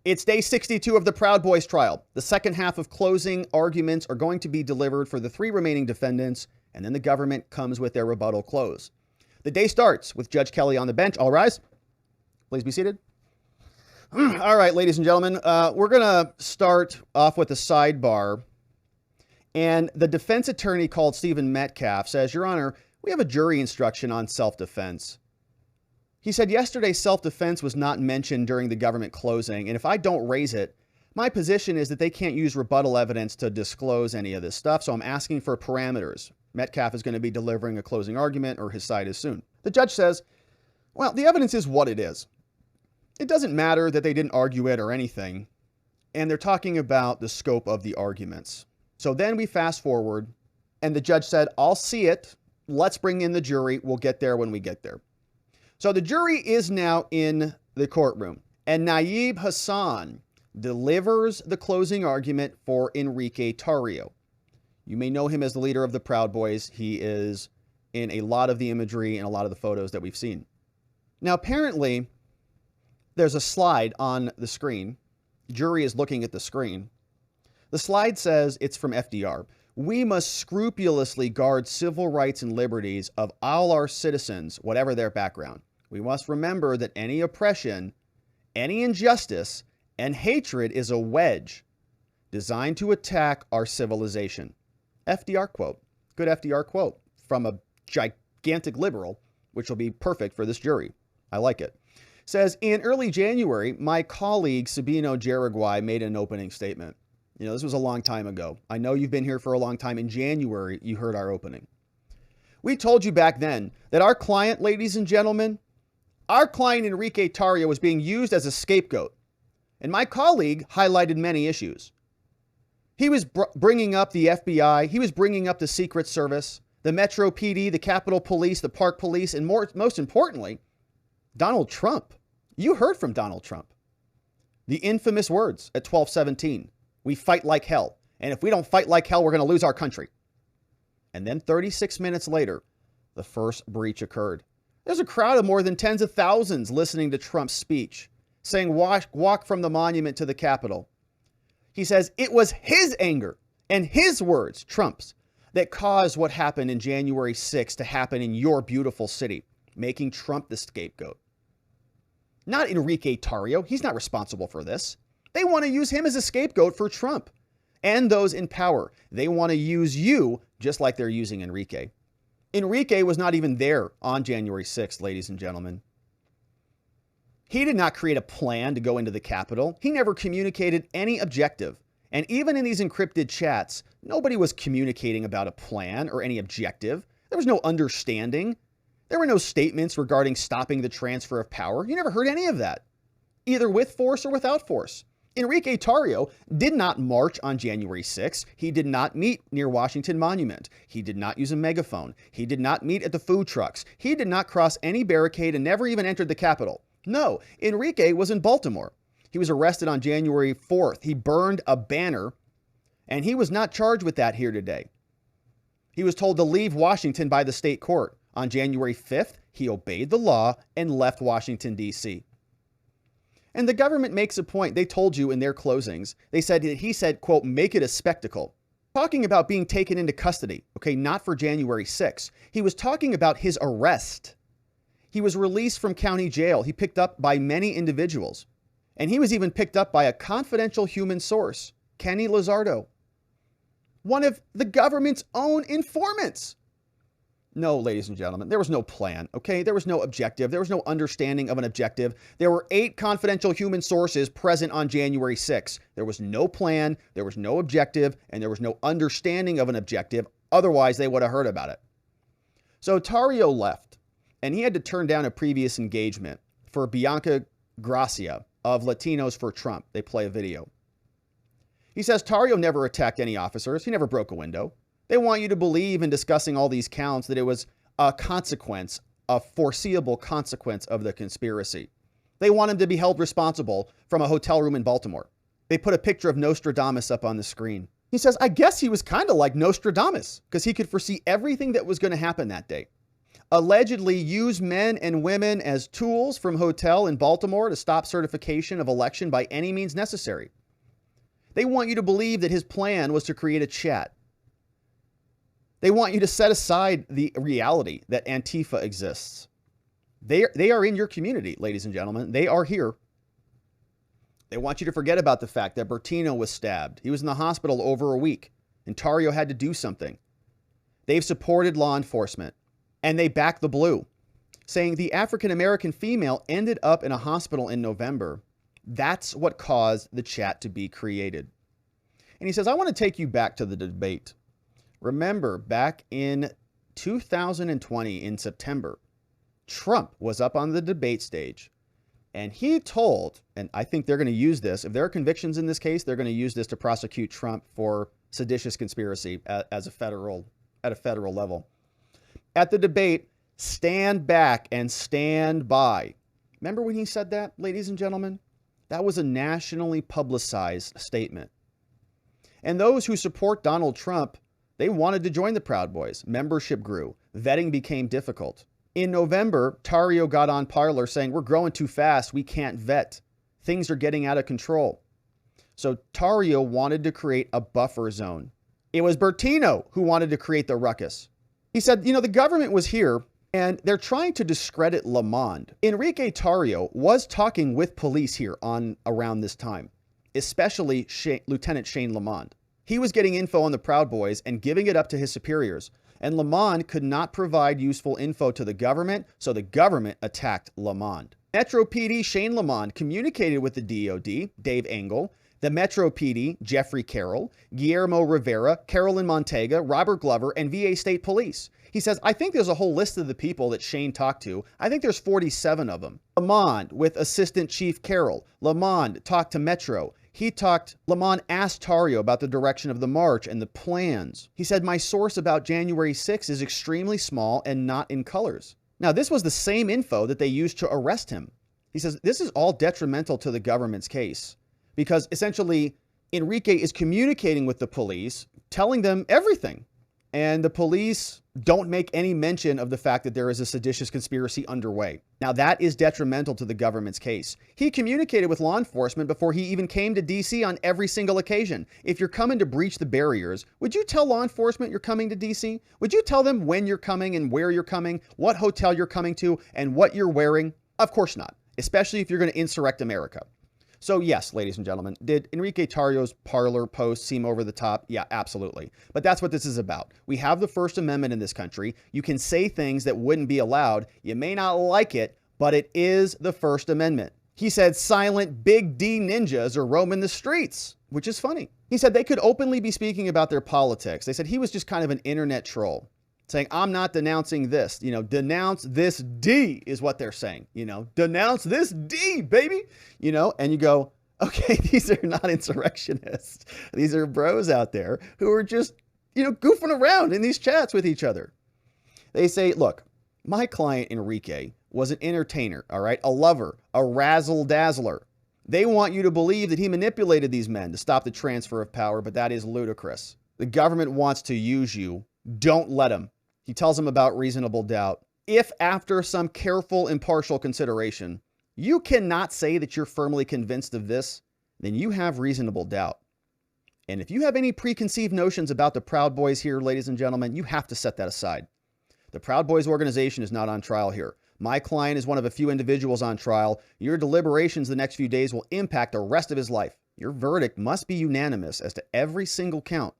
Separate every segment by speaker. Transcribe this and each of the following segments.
Speaker 1: It's day 62 of the Proud Boys trial. The second half of closing arguments are going to be delivered for the 3 remaining defendants, and then the government comes with their rebuttal close. The day starts with Judge Kelly on the bench. All rise. Please be seated. All right, ladies and gentlemen, we're going to start off with a sidebar. And the defense attorney called Stephen Metcalf says, Your Honor, we have a jury instruction on self-defense. He said yesterday self-defense was not mentioned during the government closing, and if I don't raise it, my position is that they can't use rebuttal evidence to disclose any of this stuff, so I'm asking for parameters. Metcalf is going to be delivering a closing argument, or his side is soon. The judge says, well, the evidence is what it is. It doesn't matter that they didn't argue it or anything, and they're talking about the scope of the arguments. So then we fast forward, and the judge said, I'll see it. Let's bring in the jury. We'll get there when we get there. So the jury is now in the courtroom, and Nayeeb Hassan delivers the closing argument for Enrique Tarrio. You may know him as the leader of the Proud Boys. He is in a lot of the imagery and a lot of the photos that we've seen. Now, apparently, there's a slide on the screen. Jury is looking at the screen. The slide says it's from FDR. We must scrupulously guard civil rights and liberties of all our citizens, whatever their background. We must remember that any oppression, any injustice, and hatred is a wedge designed to attack our civilization. FDR quote. Good FDR quote from a gigantic liberal, which will be perfect for this jury. I like it. Says, in early January, my colleague Sabino Jaraguay made an opening statement. You know, this was a long time ago. I know you've been here for a long time. In January, you heard our opening. We told you back then that our client, ladies and gentlemen, our client Enrique Tarrio was being used as a scapegoat. And my colleague highlighted many issues. He was bringing up the FBI. He was bringing up the Secret Service, the Metro PD, the Capitol Police, the Park Police, and most importantly, Donald Trump. You heard from Donald Trump. The infamous words at 12:17. We fight like hell. And if we don't fight like hell, we're going to lose our country. And then 36 minutes later, the first breach occurred. There's a crowd of more than tens of thousands listening to Trump's speech, saying walk from the monument to the Capitol. He says it was his anger and his words, Trump's, that caused what happened in January 6th to happen in your beautiful city, making Trump the scapegoat. Not Enrique Tarrio. He's not responsible for this. They want to use him as a scapegoat for Trump and those in power. They want to use you just like they're using Enrique. Enrique was not even there on January 6th, ladies and gentlemen. He did not create a plan to go into the Capitol. He never communicated any objective. And even in these encrypted chats, nobody was communicating about a plan or any objective. There was no understanding. There were no statements regarding stopping the transfer of power. You never heard any of that, either with force or without force. Enrique Tarrio did not march on January 6th. He did not meet near Washington Monument. He did not use a megaphone. He did not meet at the food trucks. He did not cross any barricade and never even entered the Capitol. No, Enrique was in Baltimore. He was arrested on January 4th. He burned a banner, and he was not charged with that here today. He was told to leave Washington by the state court. On January 5th, he obeyed the law and left Washington, D.C. And the government makes a point. They told you in their closings, he said, quote, make it a spectacle. Talking about being taken into custody, okay, not for January 6th. He was talking about his arrest. He was released from county jail. He picked up by many individuals. And he was even picked up by a confidential human source, Kenny Lizardo, one of the government's own informants. No, ladies and gentlemen, there was no plan, okay? There was no objective. There was no understanding of an objective. There were 8 confidential human sources present on January 6th. There was no plan, there was no objective, and there was no understanding of an objective. Otherwise, they would have heard about it. So Tarrio left, and he had to turn down a previous engagement for Bianca Gracia of Latinos for Trump. They play a video. He says Tarrio never attacked any officers. He never broke a window. They want you to believe in discussing all these counts that it was a consequence, a foreseeable consequence of the conspiracy. They want him to be held responsible from a hotel room in Baltimore. They put a picture of Nostradamus up on the screen. He says, I guess he was kind of like Nostradamus because he could foresee everything that was going to happen that day. allegedly use men and women as tools from hotel in Baltimore to stop certification of election by any means necessary. They want you to believe that his plan was to create a chat. They want you to set aside the reality that Antifa exists. They are in your community, ladies and gentlemen. They are here. They want you to forget about the fact that Bertino was stabbed. He was in the hospital over a week, and Tarrio had to do something. They've supported law enforcement, and they back the blue, saying the African-American female ended up in a hospital in November. That's what caused the chat to be created. And he says, I want to take you back to the debate. Remember, back in 2020 in September, Trump was up on the debate stage, and he told, and I think they're going to use this, if there are convictions in this case, they're going to use this to prosecute Trump for seditious conspiracy at a federal level. At the debate, stand back and stand by. Remember when he said that, ladies and gentlemen? That was a nationally publicized statement. And those who support Donald Trump, they wanted to join the Proud Boys. Membership grew. Vetting became difficult. In November, Tarrio got on Parler saying, we're growing too fast. We can't vet. Things are getting out of control. So Tarrio wanted to create a buffer zone. It was Bertino who wanted to create the ruckus. He said, the government was here and they're trying to discredit Lamond. Enrique Tarrio was talking with police here around this time, especially Lieutenant Shane Lamond. He was getting info on the Proud Boys and giving it up to his superiors. And Lamond could not provide useful info to the government, so the government attacked Lamond. Metro PD Shane Lamond communicated with the DOD, Dave Engel, the Metro PD, Jeffrey Carroll, Guillermo Rivera, Carolyn Montega, Robert Glover, and VA State Police. He says, I think there's a whole list of the people that Shane talked to. I think there's 47 of them. Lamond with Assistant Chief Carroll. Lamond talked to Metro. Lamond asked Tarrio about the direction of the march and the plans. He said, my source about January 6th is extremely small and not in colors. Now, this was the same info that they used to arrest him. He says, this is all detrimental to the government's case because essentially Enrique is communicating with the police, telling them everything. And the police don't make any mention of the fact that there is a seditious conspiracy underway. Now, that is detrimental to the government's case. He communicated with law enforcement before he even came to D.C. on every single occasion. If you're coming to breach the barriers, would you tell law enforcement you're coming to D.C.? Would you tell them when you're coming and where you're coming, what hotel you're coming to, and what you're wearing? Of course not, especially if you're going to insurrect America. So yes, ladies and gentlemen, did Enrique Tarrio's Parler post seem over the top? Yeah, absolutely. But that's what this is about. We have the First Amendment in this country. You can say things that wouldn't be allowed. You may not like it, but it is the First Amendment. He said silent big D ninjas are roaming the streets, which is funny. He said they could openly be speaking about their politics. They said he was just kind of an internet troll, saying, I'm not denouncing this. Denounce this D is what they're saying. Denounce this D, baby. And you go, okay, these are not insurrectionists. These are bros out there who are just, goofing around in these chats with each other. They say, look, my client Enrique was an entertainer, all right, a lover, a razzle-dazzler. They want you to believe that he manipulated these men to stop the transfer of power, but that is ludicrous. The government wants to use you. Don't let him. He tells him about reasonable doubt. If after some careful, impartial consideration, you cannot say that you're firmly convinced of this, then you have reasonable doubt. And if you have any preconceived notions about the Proud Boys here, ladies and gentlemen, you have to set that aside. The Proud Boys organization is not on trial here. My client is one of a few individuals on trial. Your deliberations the next few days will impact the rest of his life. Your verdict must be unanimous as to every single count.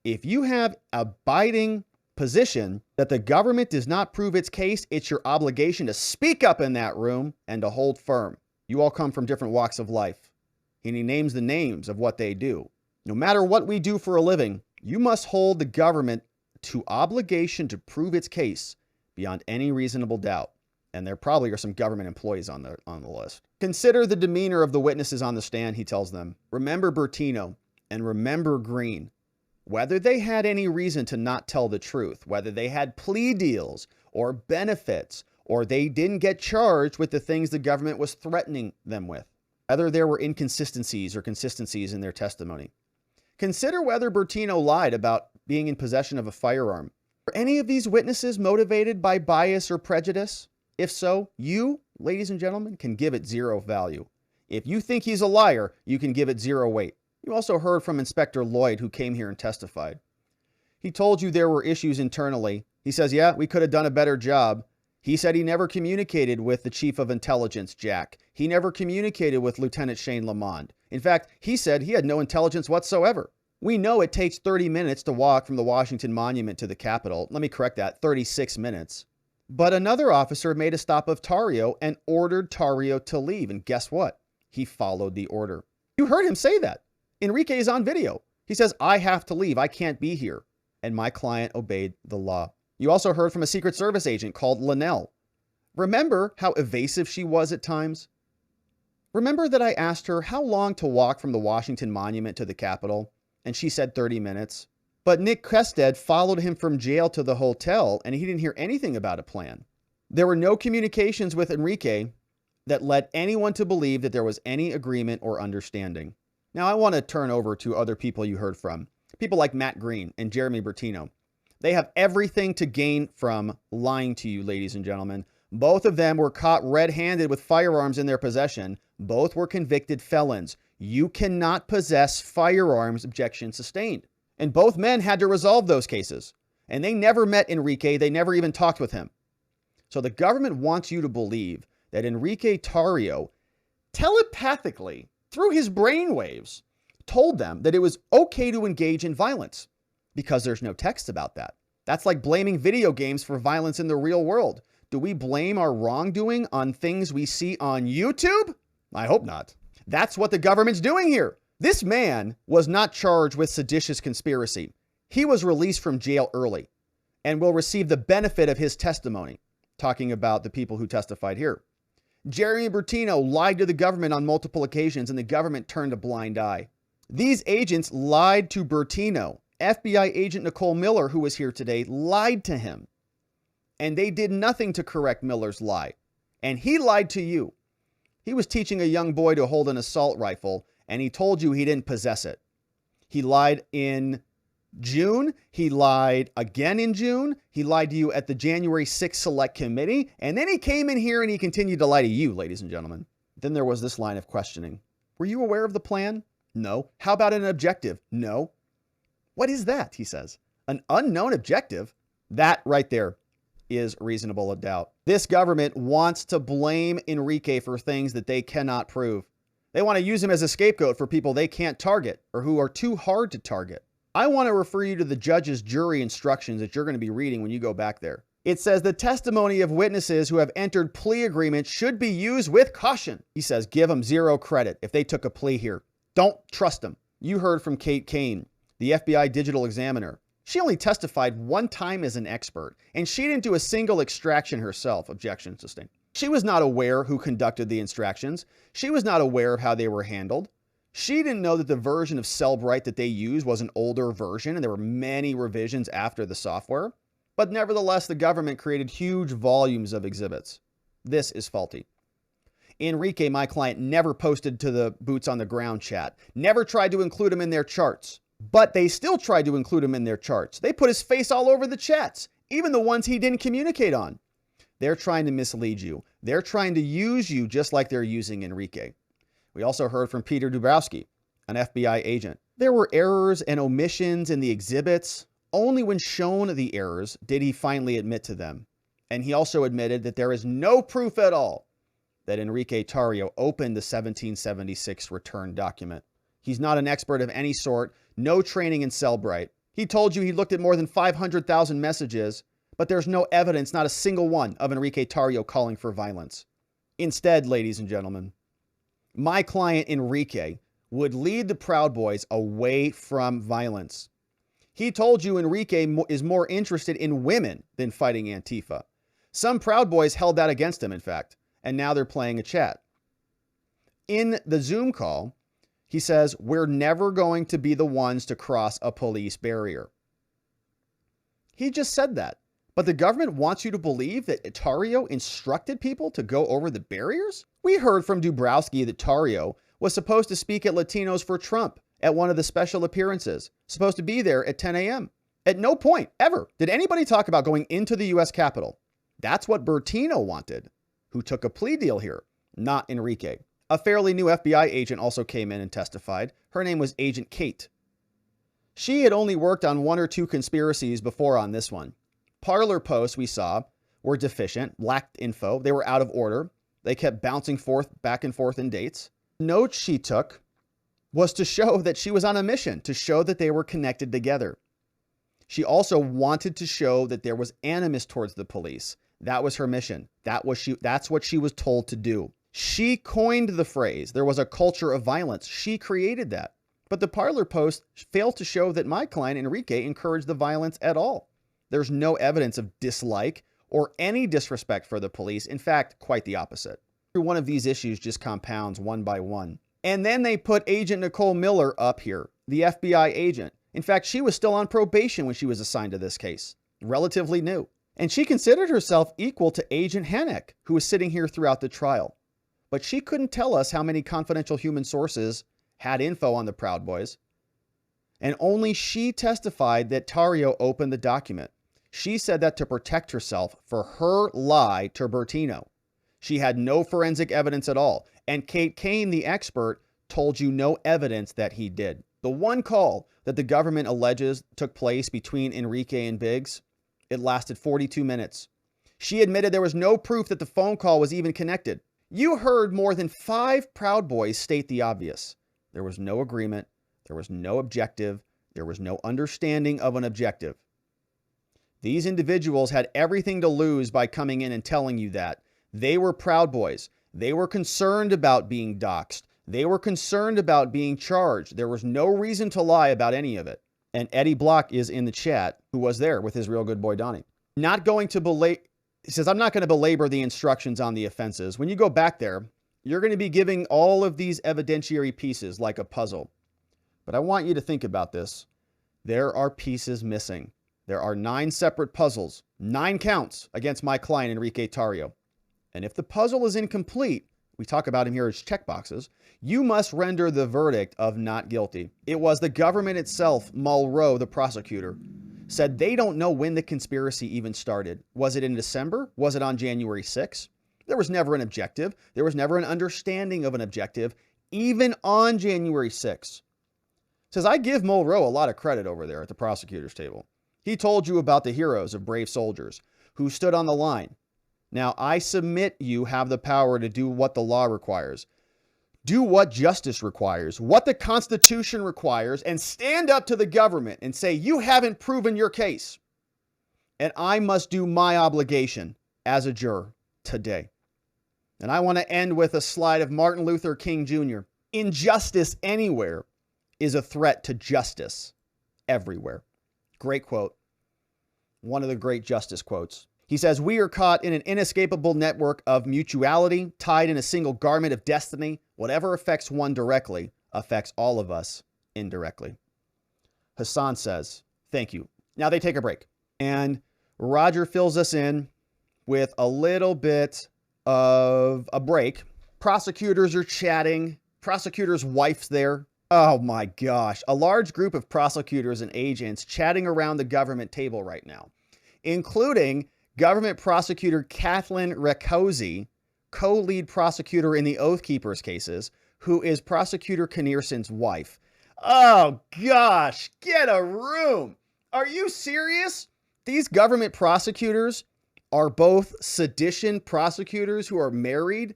Speaker 1: If you have a biting position that the government does not prove its case, it's your obligation to speak up in that room and to hold firm. You all come from different walks of life. And he names the names of what they do. No matter what we do for a living, you must hold the government to obligation to prove its case beyond any reasonable doubt. And there probably are some government employees on the list. Consider the demeanor of the witnesses on the stand, he tells them. Remember Bertino and remember Green. Whether they had any reason to not tell the truth, whether they had plea deals or benefits, or they didn't get charged with the things the government was threatening them with, whether there were inconsistencies or consistencies in their testimony. Consider whether Bertino lied about being in possession of a firearm. Are any of these witnesses motivated by bias or prejudice? If so, you, ladies and gentlemen, can give it 0 value. If you think he's a liar, you can give it 0 weight. You also heard from Inspector Lloyd, who came here and testified. He told you there were issues internally. He says, yeah, we could have done a better job. He said he never communicated with the Chief of Intelligence, Jack. He never communicated with Lieutenant Shane Lamond. In fact, he said he had no intelligence whatsoever. We know it takes 30 minutes to walk from the Washington Monument to the Capitol. Let me correct that, 36 minutes. But another officer made a stop of Tarrio and ordered Tarrio to leave. And guess what? He followed the order. You heard him say that. Enrique is on video. He says, I have to leave. I can't be here. And my client obeyed the law. You also heard from a Secret Service agent called Linnell. Remember how evasive she was at times? Remember that I asked her how long to walk from the Washington Monument to the Capitol? And she said 30 minutes. But Nick Kested followed him from jail to the hotel, and he didn't hear anything about a plan. There were no communications with Enrique that led anyone to believe that there was any agreement or understanding. Now, I want to turn over to other people you heard from. People like Matt Green and Jeremy Bertino. They have everything to gain from lying to you, ladies and gentlemen. Both of them were caught red-handed with firearms in their possession. Both were convicted felons. You cannot possess firearms, objection sustained. And both men had to resolve those cases. And they never met Enrique. They never even talked with him. So the government wants you to believe that Enrique Tarrio telepathically, through his brainwaves, told them that it was okay to engage in violence because there's no text about that. That's like blaming video games for violence in the real world. Do we blame our wrongdoing on things we see on YouTube? I hope not. That's what the government's doing here. This man was not charged with seditious conspiracy. He was released from jail early and will receive the benefit of his testimony, talking about the people who testified here. Jeremy Bertino lied to the government on multiple occasions, and the government turned a blind eye. These agents lied to Bertino. FBI agent Nicole Miller, who was here today, lied to him. And they did nothing to correct Miller's lie. And he lied to you. He was teaching a young boy to hold an assault rifle, and he told you he didn't possess it. He lied in June. He lied again in June. He lied to you at the January 6th Select Committee. And then he came in here and he continued to lie to you, ladies and gentlemen. Then there was this line of questioning. Were you aware of the plan? No. How about an objective? No. What is that? He says. An unknown objective? That right there is reasonable doubt. This government wants to blame Enrique for things that they cannot prove. They want to use him as a scapegoat for people they can't target or who are too hard to target. I want to refer you to the judge's jury instructions that you're going to be reading when you go back there. It says the testimony of witnesses who have entered plea agreements should be used with caution. He says give them 0 credit if they took a plea here. Don't trust them. You heard from Kate Kane, the FBI digital examiner. She only testified one time as an expert, and she didn't do a single extraction herself. Objection sustained. She was not aware who conducted the extractions. She was not aware of how they were handled. She didn't know that the version of Cellbrite that they used was an older version, and there were many revisions after the software. But nevertheless, the government created huge volumes of exhibits. This is faulty. Enrique, my client, never posted to the Boots on the Ground chat, never tried to include him in their charts. But they still tried to include him in their charts. They put his face all over the chats, even the ones he didn't communicate on. They're trying to mislead you. They're trying to use you just like they're using Enrique. We also heard from Peter Dubrowski, an FBI agent. There were errors and omissions in the exhibits. Only when shown the errors did he finally admit to them. And he also admitted that there is no proof at all that Enrique Tarrio opened the 1776 return document. He's not an expert of any sort, no training in Cellbrite. He told you he looked at more than 500,000 messages, but there's no evidence, not a single one, of Enrique Tarrio calling for violence. Instead, ladies and gentlemen, my client Enrique would lead the Proud Boys away from violence. He told you Enrique is more interested in women than fighting Antifa. Some Proud Boys held that against him, in fact, and now they're playing a chat. In the Zoom call, he says, we're never going to be the ones to cross a police barrier. He just said that. But the government wants you to believe that Tarrio instructed people to go over the barriers? We heard from Dubrowski that Tarrio was supposed to speak at Latinos for Trump at one of the special appearances, supposed to be there at 10 a.m. At no point ever did anybody talk about going into the U.S. Capitol. That's what Bertino wanted, who took a plea deal here, not Enrique. A fairly new FBI agent also came in and testified. Her name was Agent Kate. She had only worked on 1 or 2 conspiracies before on this one. Parlor posts we saw were deficient, lacked info. They were out of order. They kept bouncing back and forth in dates. Notes she took was to show that she was on a mission, to show that they were connected together. She also wanted to show that there was animus towards the police. That was her mission. That's what she was told to do. She coined the phrase, there was a culture of violence. She created that. But the Parlor post failed to show that my client, Enrique, encouraged the violence at all. There's no evidence of dislike or any disrespect for the police. In fact, quite the opposite. One of these issues just compounds one by one. And then they put Agent Nicole Miller up here, the FBI agent. In fact, she was still on probation when she was assigned to this case, relatively new. And she considered herself equal to Agent Hanek, who was sitting here throughout the trial. But she couldn't tell us how many confidential human sources had info on the Proud Boys. And only she testified that Tarrio opened the document. She said that to protect herself for her lie to Bertino. She had no forensic evidence at all. And Kate Kane, the expert, told you no evidence that he did. The one call that the government alleges took place between Enrique and Biggs, it lasted 42 minutes. She admitted there was no proof that the phone call was even connected. You heard more than 5 Proud Boys state the obvious. There was no agreement. There was no objective. There was no understanding of an objective. These individuals had everything to lose by coming in and telling you that. They were Proud Boys. They were concerned about being doxxed. They were concerned about being charged. There was no reason to lie about any of it. And Eddie Block is in the chat, who was there with his real good boy, Donnie. Not going to he says, I'm not going to belabor the instructions on the offenses. When you go back there, you're going to be giving all of these evidentiary pieces like a puzzle. But I want you to think about this. There are pieces missing. There are 9 separate puzzles, 9 counts against my client, Enrique Tarrio. And if the puzzle is incomplete, we talk about him here as checkboxes, you must render the verdict of not guilty. It was the government itself, Mulrow, the prosecutor, said they don't know when the conspiracy even started. Was it in December? Was it on January 6th? There was never an objective. There was never an understanding of an objective, even on January 6th. Says, I give Mulrow a lot of credit over there at the prosecutor's table. He told you about the heroes of brave soldiers who stood on the line. Now, I submit you have the power to do what the law requires. Do what justice requires, what the Constitution requires, and stand up to the government and say, you haven't proven your case. And I must do my obligation as a juror today. And I want to end with a slide of Martin Luther King Jr. Injustice anywhere is a threat to justice everywhere. Great quote. One of the great justice quotes. He says, we are caught in an inescapable network of mutuality, tied in a single garment of destiny. Whatever affects one directly affects all of us indirectly. Hassan says, thank you. Now they take a break. And Roger fills us in with a little bit of a break. Prosecutors are chatting. Prosecutor's wife's there. Oh my gosh. A large group of prosecutors and agents chatting around the government table right now, including Government Prosecutor Kathleen Rakosi, co-lead prosecutor in the Oath Keepers cases, who is Prosecutor Knierson's wife. Oh gosh, get a room. Are you serious? These government prosecutors are both sedition prosecutors who are married.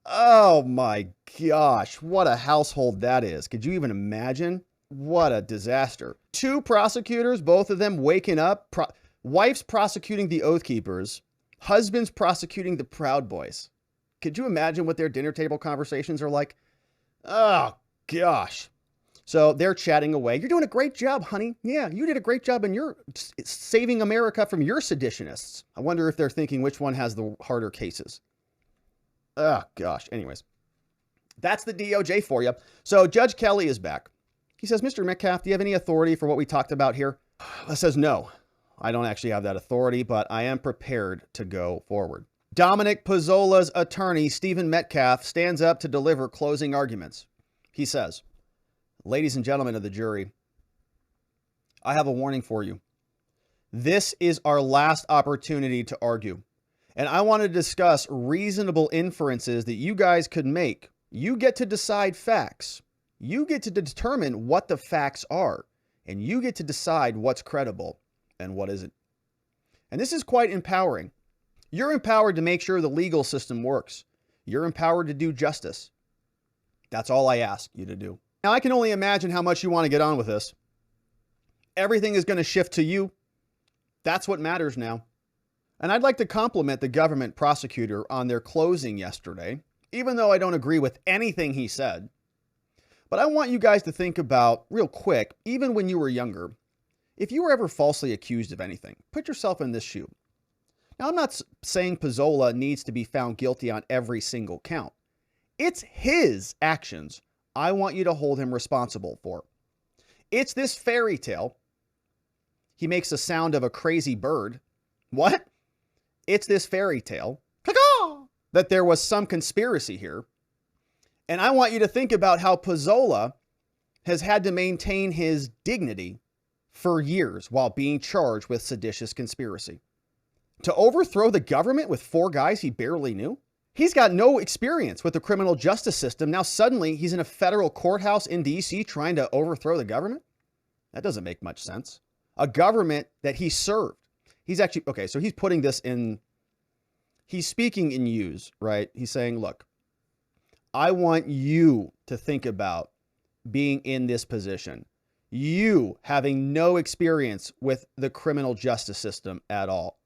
Speaker 1: Oh my gosh, what a household that is. Could you even imagine? What a disaster. 2 prosecutors, both of them waking up. Wife's prosecuting the Oath Keepers. Husband's prosecuting the Proud Boys. Could you imagine what their dinner table conversations are like? Oh, gosh. So they're chatting away. You're doing a great job, honey. Yeah, you did a great job in your saving America from your seditionists. I wonder if they're thinking which one has the harder cases. Oh, gosh. Anyways, that's the DOJ for you. So Judge Kelly is back. He says, Mr. Metcalf, do you have any authority for what we talked about here? I says, no. I don't actually have that authority, but I am prepared to go forward. Dominic Pizzola's attorney, Stephen Metcalf, stands up to deliver closing arguments. He says, ladies and gentlemen of the jury, I have a warning for you. This is our last opportunity to argue. And I want to discuss reasonable inferences that you guys could make. You get to decide facts. You get to determine what the facts are. And you get to decide what's credible and what isn't. And this is quite empowering. You're empowered to make sure the legal system works. You're empowered to do justice. That's all I ask you to do. Now, I can only imagine how much you want to get on with this. Everything is going to shift to you. That's what matters now. And I'd like to compliment the government prosecutor on their closing yesterday, even though I don't agree with anything he said. But I want you guys to think about, real quick, even when you were younger, if you were ever falsely accused of anything, put yourself in this shoe. Now, I'm not saying Pizzola needs to be found guilty on every single count. It's his actions I want you to hold him responsible for. It's this fairy tale. He makes the sound of a crazy bird. What? It's this fairy tale that there was some conspiracy here. And I want you to think about how Pizzola has had to maintain his dignity for years while being charged with seditious conspiracy. To overthrow the government with 4 guys he barely knew? He's got no experience with the criminal justice system. Now suddenly he's in a federal courthouse in DC trying to overthrow the government? That doesn't make much sense. A government that he served. He's actually, okay, so he's putting this in, he's speaking in yous, right? He's saying, look, I want you to think about being in this position. You having no experience with the criminal justice system at all.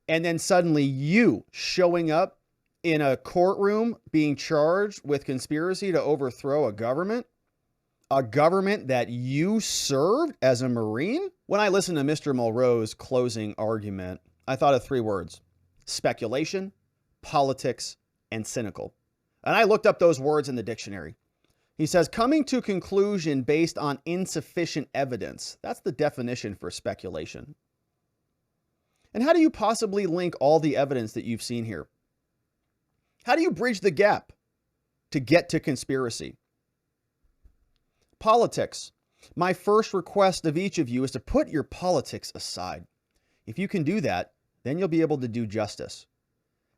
Speaker 1: And then suddenly you showing up in a courtroom being charged with conspiracy to overthrow a government that you served as a Marine? When I listened to Mr. Mulroe's closing argument, I thought of 3 words: speculation, politics, and cynical. And I looked up those words in the dictionary. He says, coming to conclusion based on insufficient evidence. That's the definition for speculation. And how do you possibly link all the evidence that you've seen here? How do you bridge the gap to get to conspiracy? Politics. My first request of each of you is to put your politics aside. If you can do that, then you'll be able to do justice.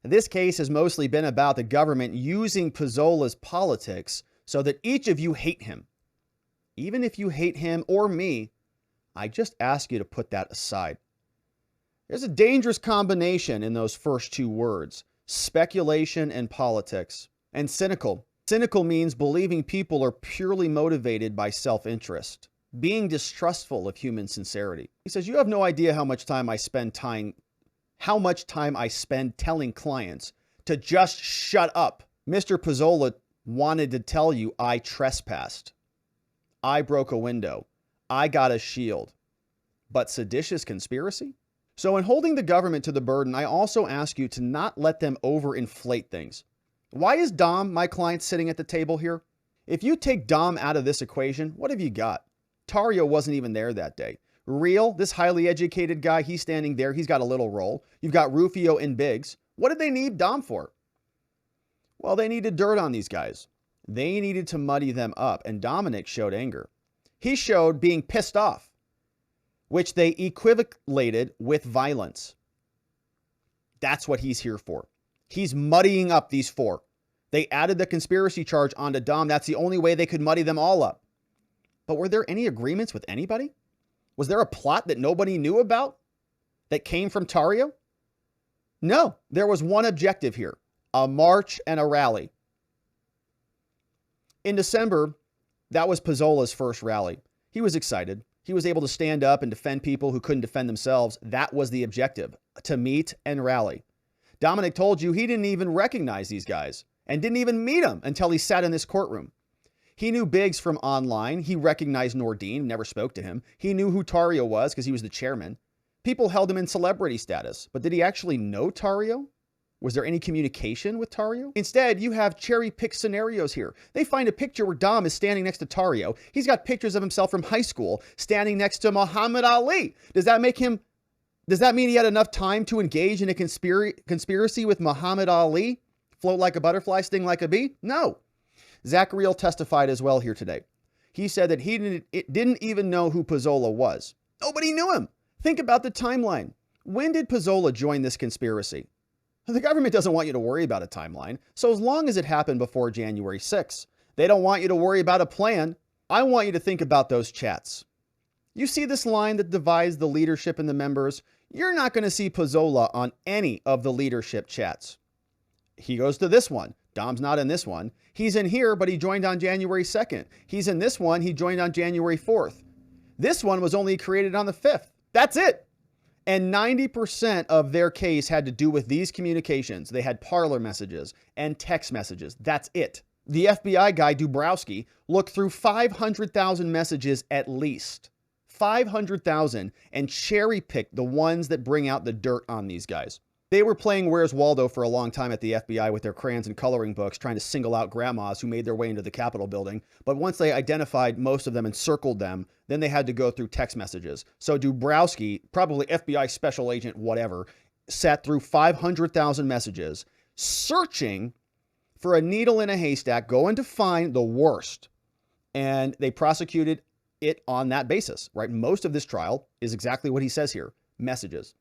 Speaker 1: This case has mostly been about the government using Pizzola's politics so that each of you hate him. Even if you hate him or me, I just ask you to put that aside. There's a dangerous combination in those first 2 words, speculation and politics, and cynical. Cynical means believing people are purely motivated by self-interest, being distrustful of human sincerity. He says, you have no idea how much time I spend telling clients to just shut up. Mr. Pizzola wanted to tell you I trespassed. I broke a window. I got a shield. But seditious conspiracy? So in holding the government to the burden, I also ask you to not let them overinflate things. Why is Dom, my client, sitting at the table here? If you take Dom out of this equation, what have you got? Tario wasn't even there that day. Real, this highly educated guy, he's standing there. He's got a little role. You've got Rufio and Biggs. What did they need Dom for? Well, they needed dirt on these guys. They needed to muddy them up, and Dominic showed anger. He showed being pissed off, which they equivocated with violence. That's what he's here for. He's muddying up these 4. They added the conspiracy charge onto Dom. That's the only way they could muddy them all up. But were there any agreements with anybody? Was there a plot that nobody knew about that came from Tario? No, there was one objective here, a march and a rally. In December, that was Pizzola's first rally. He was excited. He was able to stand up and defend people who couldn't defend themselves. That was the objective, to meet and rally. Dominic told you he didn't even recognize these guys and didn't even meet them until he sat in this courtroom. He knew Biggs from online. He recognized Nordine, never spoke to him. He knew who Tario was because he was the chairman. People held him in celebrity status, but did he actually know Tario? Was there any communication with Tario? Instead, you have cherry-picked scenarios here. They find a picture where Dom is standing next to Tario. He's got pictures of himself from high school standing next to Muhammad Ali. Does that mean he had enough time to engage in a conspiracy with Muhammad Ali? Float like a butterfly, sting like a bee? No. Zachariel testified as well here today. He said that he didn't even know who Pizzola was. Nobody knew him. Think about the timeline. When did Pizzola join this conspiracy? The government doesn't want you to worry about a timeline, so as long as it happened before January 6th, they don't want you to worry about a plan. I want you to think about those chats. You see this line that divides the leadership and the members? You're not going to see Pizzola on any of the leadership chats. He goes to this one. Dom's not in this one. He's in here, but he joined on January 2nd. He's in this one. He joined on January 4th. This one was only created on the 5th. That's it. And 90% of their case had to do with these communications. They had parlor messages and text messages. That's it. The FBI guy, Dubrowski, looked through 500,000 messages at least. 500,000, and cherry-picked the ones that bring out the dirt on these guys. They were playing Where's Waldo for a long time at the FBI with their crayons and coloring books, trying to single out grandmas who made their way into the Capitol building. But once they identified most of them and circled them, then they had to go through text messages. So Dubrowski, probably FBI special agent, whatever, sat through 500,000 messages, searching for a needle in a haystack, going to find the worst. And they prosecuted it on that basis, right? Most of this trial is exactly what he says here, messages.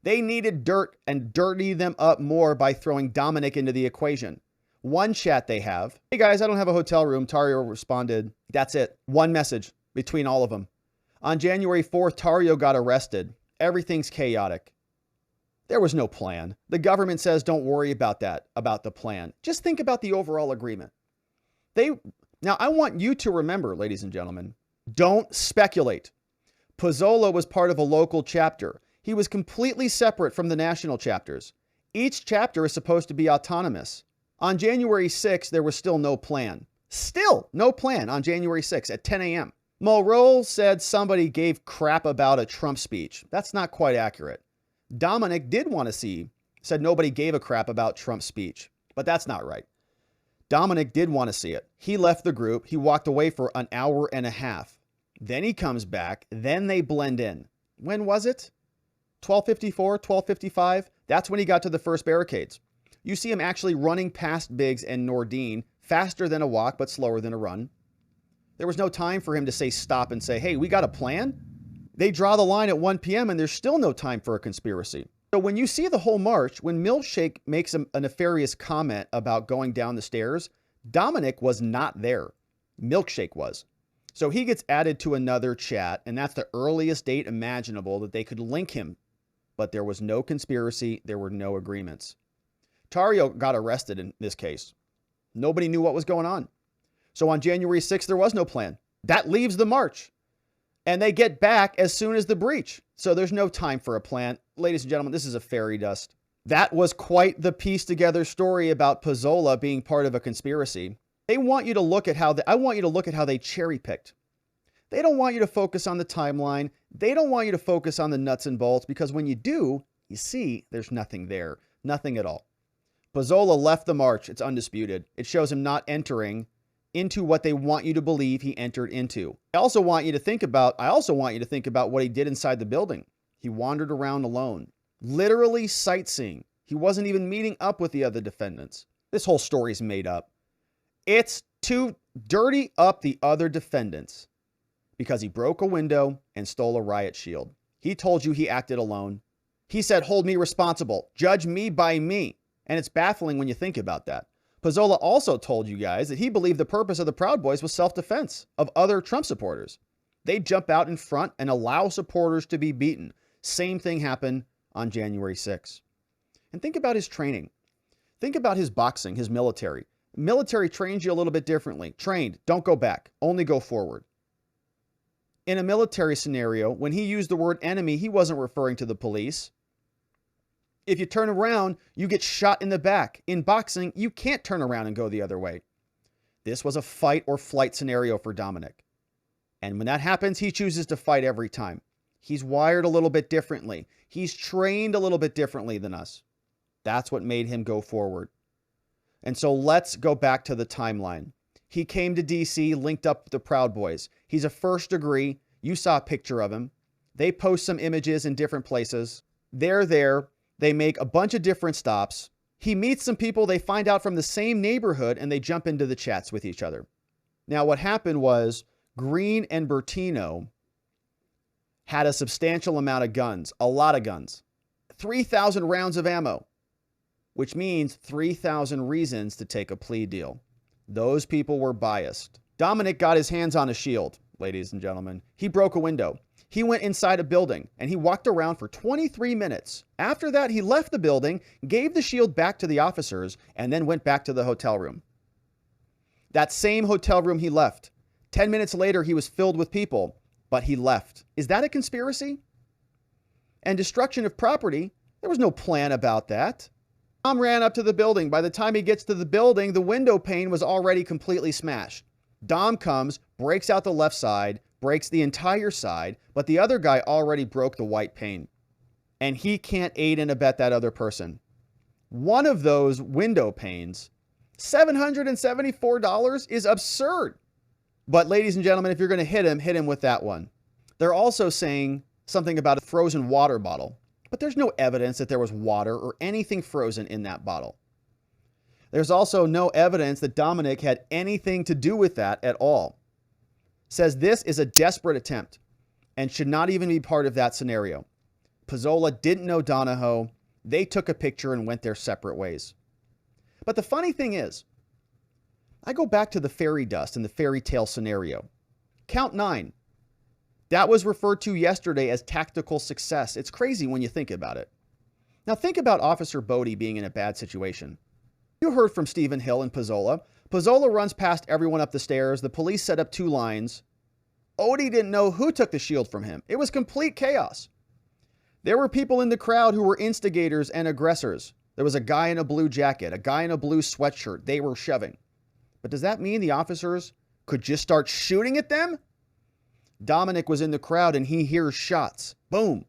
Speaker 1: They needed dirt and dirty them up more by throwing Dominic into the equation. One chat they have, hey guys, I don't have a hotel room. Tario responded, that's it. One message between all of them. On January 4th, Tario got arrested. Everything's chaotic. There was no plan. The government says don't worry about that, about the plan. Just think about the overall agreement. Now, I want you to remember, ladies and gentlemen, don't speculate. Pizzola was part of a local chapter. He was completely separate from the national chapters. Each chapter is supposed to be autonomous. On January 6th, there was still no plan. Still no plan on January 6th at 10 a.m. Mulrow said somebody gave crap about a Trump speech. That's not quite accurate. Dominic did want to see, said nobody gave a crap about Trump's speech, but that's not right. Dominic did want to see it. He left the group. He walked away for an hour and a half. Then he comes back. Then they blend in. When was it? 12:54, 12:55. That's when he got to the first barricades. You see him actually running past Biggs and Nordine, faster than a walk, but slower than a run. There was no time for him to say stop and say, hey, we got a plan. They draw the line at 1 p.m. and there's still no time for a conspiracy. So when you see the whole march, when Milkshake makes a nefarious comment about going down the stairs, Dominic was not there. Milkshake was. So he gets added to another chat, and that's the earliest date imaginable that they could link him. But there was no conspiracy. There were no agreements. Tario got arrested in this case. Nobody knew what was going on. So on January 6th, there was no plan. That leaves the march. And they get back as soon as the breach. So there's no time for a plan. Ladies and gentlemen, this is a fairy dust. That was quite the pieced together story about Pizzola being part of a conspiracy. They want you to look at how I want you to look at how they cherry picked. They don't want you to focus on the timeline. They don't want you to focus on the nuts and bolts, because when you do, you see there's nothing there. Nothing at all. Pizzola left the march. It's undisputed. It shows him not entering into what they want you to believe he entered into. I also want you to think about what he did inside the building. He wandered around alone, literally sightseeing. He wasn't even meeting up with the other defendants. This whole story's made up. It's to dirty up the other defendants because he broke a window and stole a riot shield. He told you he acted alone. He said, hold me responsible. Judge me by me. And it's baffling when you think about that. Pizzola also told you guys that he believed the purpose of the Proud Boys was self-defense of other Trump supporters. They'd jump out in front and allow supporters to be beaten. Same thing happened on January 6th. And think about his training. Think about his boxing, his military. Military trains you a little bit differently. Trained, don't go back, only go forward. In a military scenario, when he used the word enemy, he wasn't referring to the police. If you turn around, you get shot in the back. In boxing, you can't turn around and go the other way. This was a fight or flight scenario for Dominic. And when that happens, he chooses to fight every time. He's wired a little bit differently. He's trained a little bit differently than us. That's what made him go forward. And so let's go back to the timeline. He came to D.C., linked up with the Proud Boys. He's a first degree. You saw a picture of him. They post some images in different places. They're there. They make a bunch of different stops. He meets some people they find out from the same neighborhood, and they jump into the chats with each other. Now, what happened was Green and Bertino had a substantial amount of guns, a lot of guns, 3,000 rounds of ammo, which means 3,000 reasons to take a plea deal. Those people were biased. Dominic got his hands on a shield, ladies and gentlemen. He broke a window. He went inside a building and he walked around for 23 minutes. After that, he left the building, gave the shield back to the officers, and then went back to the hotel room. That same hotel room he left. 10 minutes later, he was filled with people, but he left. Is that a conspiracy? And destruction of property, there was no plan about that. Dom ran up to the building. By the time he gets to the building, the window pane was already completely smashed. Dom comes, breaks out the left side, breaks the entire side, but the other guy already broke the white pane. And he can't aid and abet that other person. One of those window panes, $774 is absurd. But ladies and gentlemen, if you're going to hit him with that one. They're also saying something about a frozen water bottle, but there's no evidence that there was water or anything frozen in that bottle. There's also no evidence that Dominic had anything to do with that at all. Says this is a desperate attempt and should not even be part of that scenario. Pizzola didn't know Donahoe. They took a picture and went their separate ways. But the funny thing is, I go back to the fairy dust and the fairy tale scenario. Count 9. That was referred to yesterday as tactical success. It's crazy when you think about it. Now think about Officer Bodie being in a bad situation. You heard from Stephen Hill and Pizzola. Pizzola runs past everyone up the stairs. The police set up 2 lines. Odie didn't know who took the shield from him. It was complete chaos. There were people in the crowd who were instigators and aggressors. There was a guy in a blue jacket, a guy in a blue sweatshirt. They were shoving. But does that mean the officers could just start shooting at them? Dominic was in the crowd and he hears shots. Boom,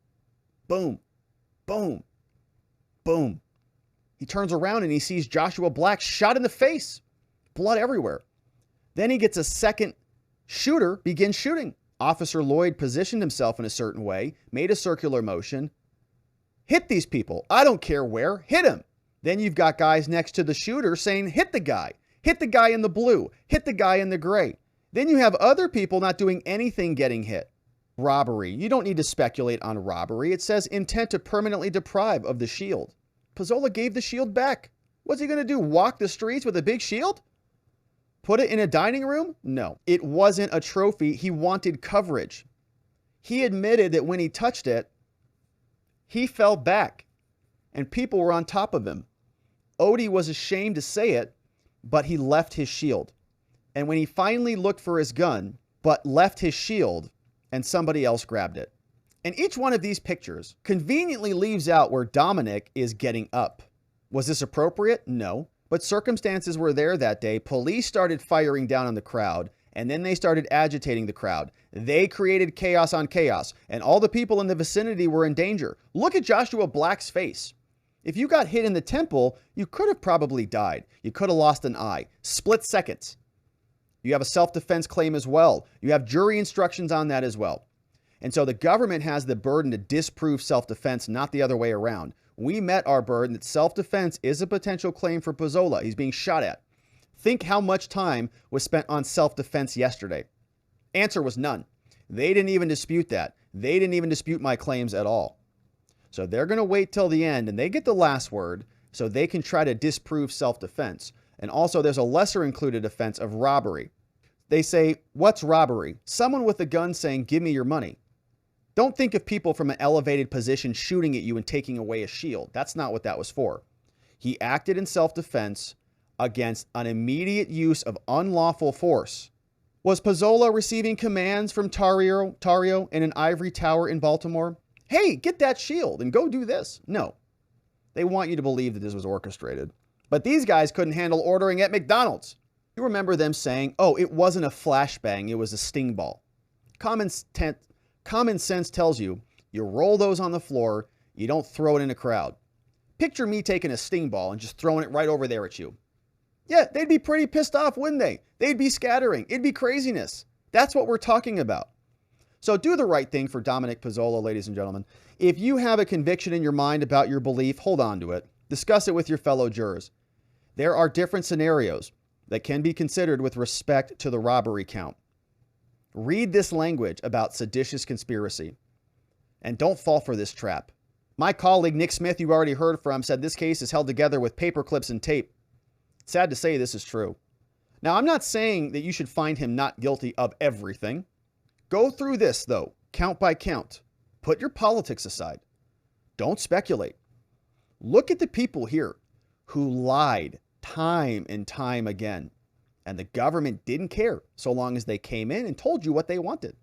Speaker 1: boom, boom, boom. He turns around and he sees Joshua Black shot in the face. Blood everywhere. Then he gets a second shooter, begins shooting. Officer Lloyd positioned himself in a certain way, made a circular motion. Hit these people. I don't care where. Hit him. Then you've got guys next to the shooter saying, hit the guy. Hit the guy in the blue. Hit the guy in the gray. Then you have other people not doing anything getting hit. Robbery. You don't need to speculate on robbery. It says intent to permanently deprive of the shield. Pizzola gave the shield back. What's he going to do? Walk the streets with a big shield? Put it in a dining room? No. It wasn't a trophy. He wanted coverage. He admitted that when he touched it, he fell back and people were on top of him. Odie was ashamed to say it, but he left his shield. And when he finally looked for his gun, but left his shield, and somebody else grabbed it. And each one of these pictures conveniently leaves out where Dominic is getting up. Was this appropriate? No. But circumstances were there that day. Police started firing down on the crowd, and then they started agitating the crowd. They created chaos on chaos, and all the people in the vicinity were in danger. Look at Joshua Black's face. If you got hit in the temple, you could have probably died. You could have lost an eye. Split seconds. You have a self-defense claim as well. You have jury instructions on that as well. And so the government has the burden to disprove self-defense, not the other way around. We met our burden that self-defense is a potential claim for Pizzola. He's being shot at. Think how much time was spent on self-defense yesterday. Answer was none. They didn't even dispute that. They didn't even dispute my claims at all. So they're going to wait till the end and they get the last word so they can try to disprove self-defense. And also there's a lesser included offense of robbery. They say, what's robbery? Someone with a gun saying, give me your money. Don't think of people from an elevated position shooting at you and taking away a shield. That's not what that was for. He acted in self-defense against an immediate use of unlawful force. Was Pizzola receiving commands from Tario in an ivory tower in Baltimore? Hey, get that shield and go do this. No. They want you to believe that this was orchestrated. But these guys couldn't handle ordering at McDonald's. You remember them saying, oh, it wasn't a flashbang, it was a sting ball. Common sense tells you, you roll those on the floor, you don't throw it in a crowd. Picture me taking a sting ball and just throwing it right over there at you. Yeah, they'd be pretty pissed off, wouldn't they? They'd be scattering. It'd be craziness. That's what we're talking about. So do the right thing for Dominic Pizzola, ladies and gentlemen. If you have a conviction in your mind about your belief, hold on to it. Discuss it with your fellow jurors. There are different scenarios that can be considered with respect to the robbery count. Read this language about seditious conspiracy. And don't fall for this trap. My colleague Nick Smith, you already heard from, said this case is held together with paper clips and tape. It's sad to say this is true. Now, I'm not saying that you should find him not guilty of everything. Go through this, though, count by count. Put your politics aside. Don't speculate. Look at the people here who lied time and time again, and the government didn't care so long as they came in and told you what they wanted.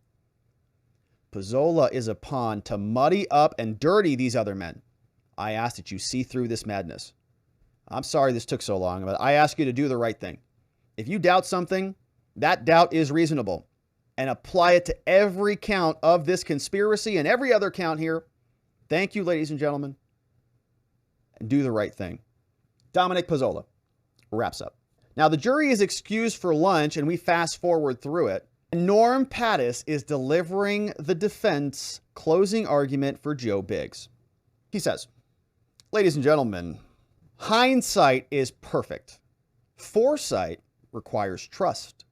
Speaker 1: Pezzola is a pawn to muddy up and dirty these other men. I ask that you see through this madness. I'm sorry this took so long, but I ask you to do the right thing. If you doubt something, that doubt is reasonable, and apply it to every count of this conspiracy and every other count here. Thank you, ladies and gentlemen, and do the right thing. Dominic Pezzola wraps up. Now, the jury is excused for lunch, and we fast forward through it. Norm Pattis is delivering the defense closing argument for Joe Biggs. He says, ladies and gentlemen, hindsight is perfect. Foresight requires trust,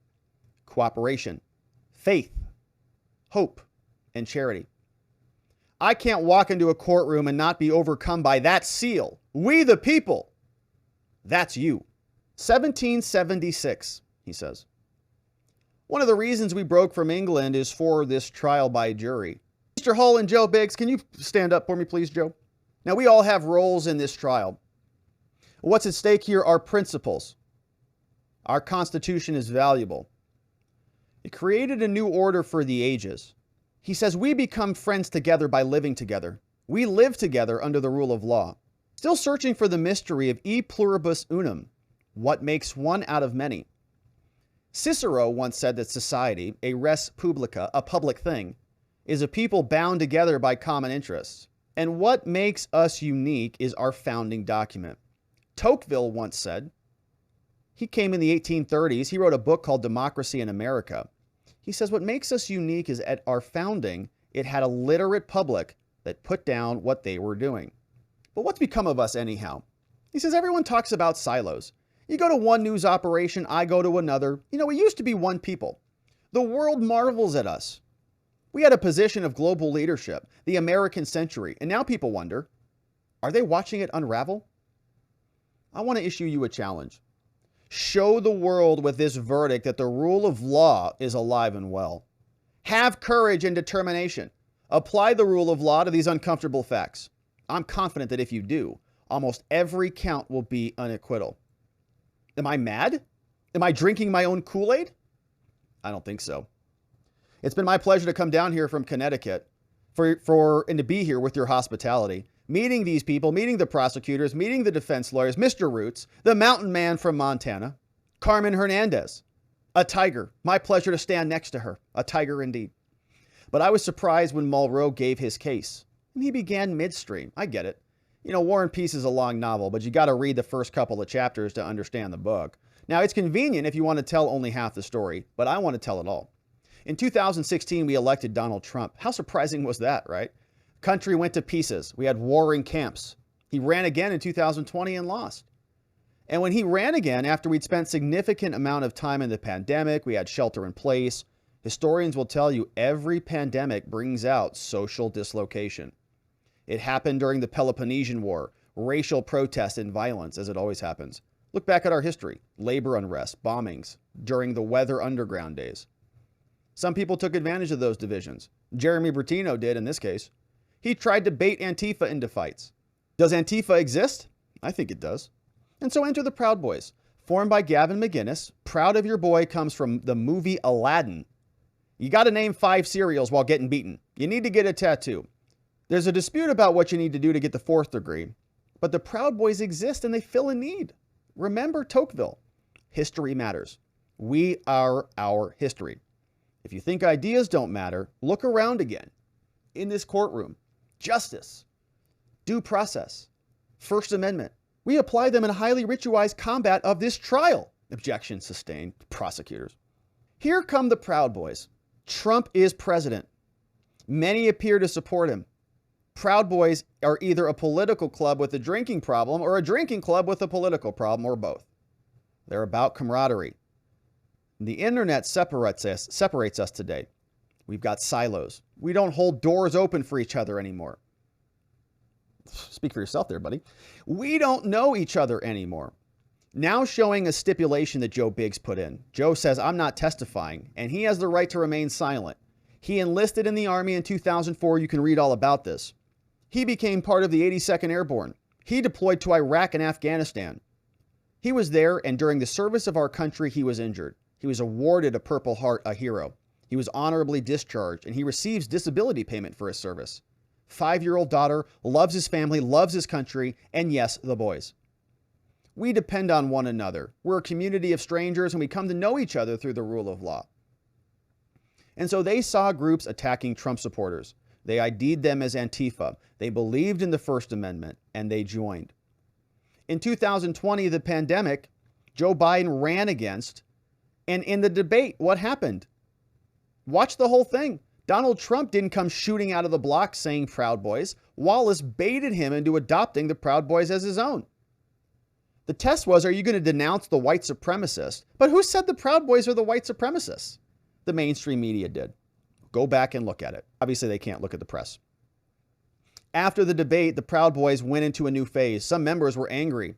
Speaker 1: cooperation, faith, hope, and charity. I can't walk into a courtroom and not be overcome by that seal. We the people. That's you. 1776, he says. One of the reasons we broke from England is for this trial by jury. Mr. Hull and Joe Biggs, can you stand up for me, please, Joe? Now, we all have roles in this trial. What's at stake here are principles. Our Constitution is valuable. It created a new order for the ages. He says we become friends together by living together. We live together under the rule of law. Still searching for the mystery of e pluribus unum, what makes one out of many. Cicero once said that society, a res publica, a public thing, is a people bound together by common interests. And what makes us unique is our founding document. Tocqueville once said, he came in the 1830s, he wrote a book called Democracy in America. He says what makes us unique is at our founding, it had a literate public that put down what they were doing. But what's become of us anyhow? He says everyone talks about silos. You go to one news operation, I go to another. You know, we used to be one people. The world marvels at us. We had a position of global leadership, the American century, and now people wonder, are they watching it unravel? I want to issue you a challenge. Show the world with this verdict that the rule of law is alive and well. Have courage and determination. Apply the rule of law to these uncomfortable facts. I'm confident that if you do, almost every count will be unacquittal. Am I mad? Am I drinking my own Kool-Aid? I don't think so. It's been my pleasure to come down here from Connecticut and to be here with your hospitality, meeting these people, meeting the prosecutors, meeting the defense lawyers, Mr. Roots, the mountain man from Montana, Carmen Hernandez, a tiger. My pleasure to stand next to her, a tiger indeed. But I was surprised when Mulrow gave his case, and he began midstream. I get it. You know, War and Peace is a long novel, but you got to read the first couple of chapters to understand the book. Now, it's convenient if you want to tell only half the story, but I want to tell it all. In 2016, we elected Donald Trump. How surprising was that, right? Country went to pieces. We had warring camps. He ran again in 2020 and lost. And when he ran again, after we'd spent significant amount of time in the pandemic, we had shelter in place. Historians will tell you every pandemic brings out social dislocation. It happened during the Peloponnesian War, racial protest and violence, as it always happens. Look back at our history, labor unrest, bombings, during the Weather Underground days. Some people took advantage of those divisions. Jeremy Bertino did in this case. He tried to bait Antifa into fights. Does Antifa exist? I think it does. And so enter the Proud Boys, formed by Gavin McInnes. Proud of Your Boy comes from the movie Aladdin. You got to name 5 cereals while getting beaten. You need to get a tattoo. There's a dispute about what you need to do to get the 4th degree, but the Proud Boys exist and they fill a need. Remember Tocqueville. History matters. We are our history. If you think ideas don't matter, look around again. In this courtroom, justice, due process, First Amendment. We apply them in a highly ritualized combat of this trial. Objection sustained. Prosecutors. Here come the Proud Boys. Trump is president. Many appear to support him. Proud Boys are either a political club with a drinking problem or a drinking club with a political problem, or both. They're about camaraderie. The internet separates us today. We've got silos. We don't hold doors open for each other anymore. Speak for yourself there, buddy. We don't know each other anymore. Now showing a stipulation that Joe Biggs put in. Joe says, I'm not testifying, and he has the right to remain silent. He enlisted in the Army in 2004. You can read all about this. He became part of the 82nd Airborne. He deployed to Iraq and Afghanistan. He was there, and during the service of our country, he was injured. He was awarded a Purple Heart, a hero. He was honorably discharged, and he receives disability payment for his service. 5-year-old daughter, loves his family, loves his country, and yes, the boys. We depend on one another. We're a community of strangers, and we come to know each other through the rule of law. And so they saw groups attacking Trump supporters. They ID'd them as Antifa. They believed in the First Amendment, and they joined. In 2020, the pandemic, Joe Biden ran against, and in the debate, what happened? Watch the whole thing. Donald Trump didn't come shooting out of the block saying Proud Boys. Wallace baited him into adopting the Proud Boys as his own. The test was, are you going to denounce the white supremacist? But who said the Proud Boys are the white supremacists? The mainstream media did. Go back and look at it. Obviously, they can't look at the press. After the debate, the Proud Boys went into a new phase. Some members were angry.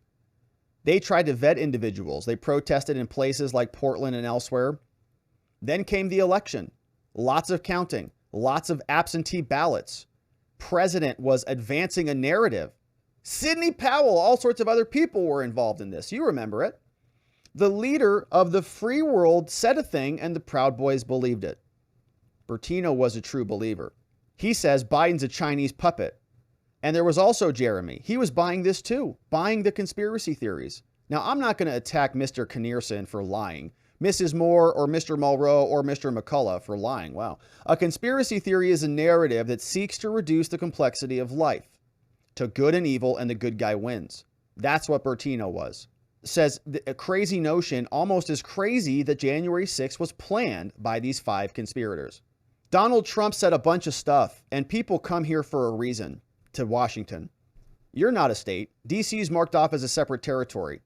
Speaker 1: They tried to vet individuals. They protested in places like Portland and elsewhere. Then came the election. Lots of counting. Lots of absentee ballots. President was advancing a narrative. Sidney Powell, all sorts of other people were involved in this. You remember it. The leader of the free world said a thing, and the Proud Boys believed it. Bertino was a true believer. He says Biden's a Chinese puppet. And there was also Jeremy. He was buying this too, buying the conspiracy theories. Now, I'm not going to attack Mr. Kinnearson for lying, Mrs. Moore or Mr. Mulrow or Mr. McCullough for lying. Wow. A conspiracy theory is a narrative that seeks to reduce the complexity of life to good and evil, and the good guy wins. That's what Bertino was. Says a crazy notion, almost as crazy that January 6th was planned by these 5 conspirators. Donald Trump said a bunch of stuff, and people come here for a reason to Washington. You're not a state. DC is marked off as a separate territory.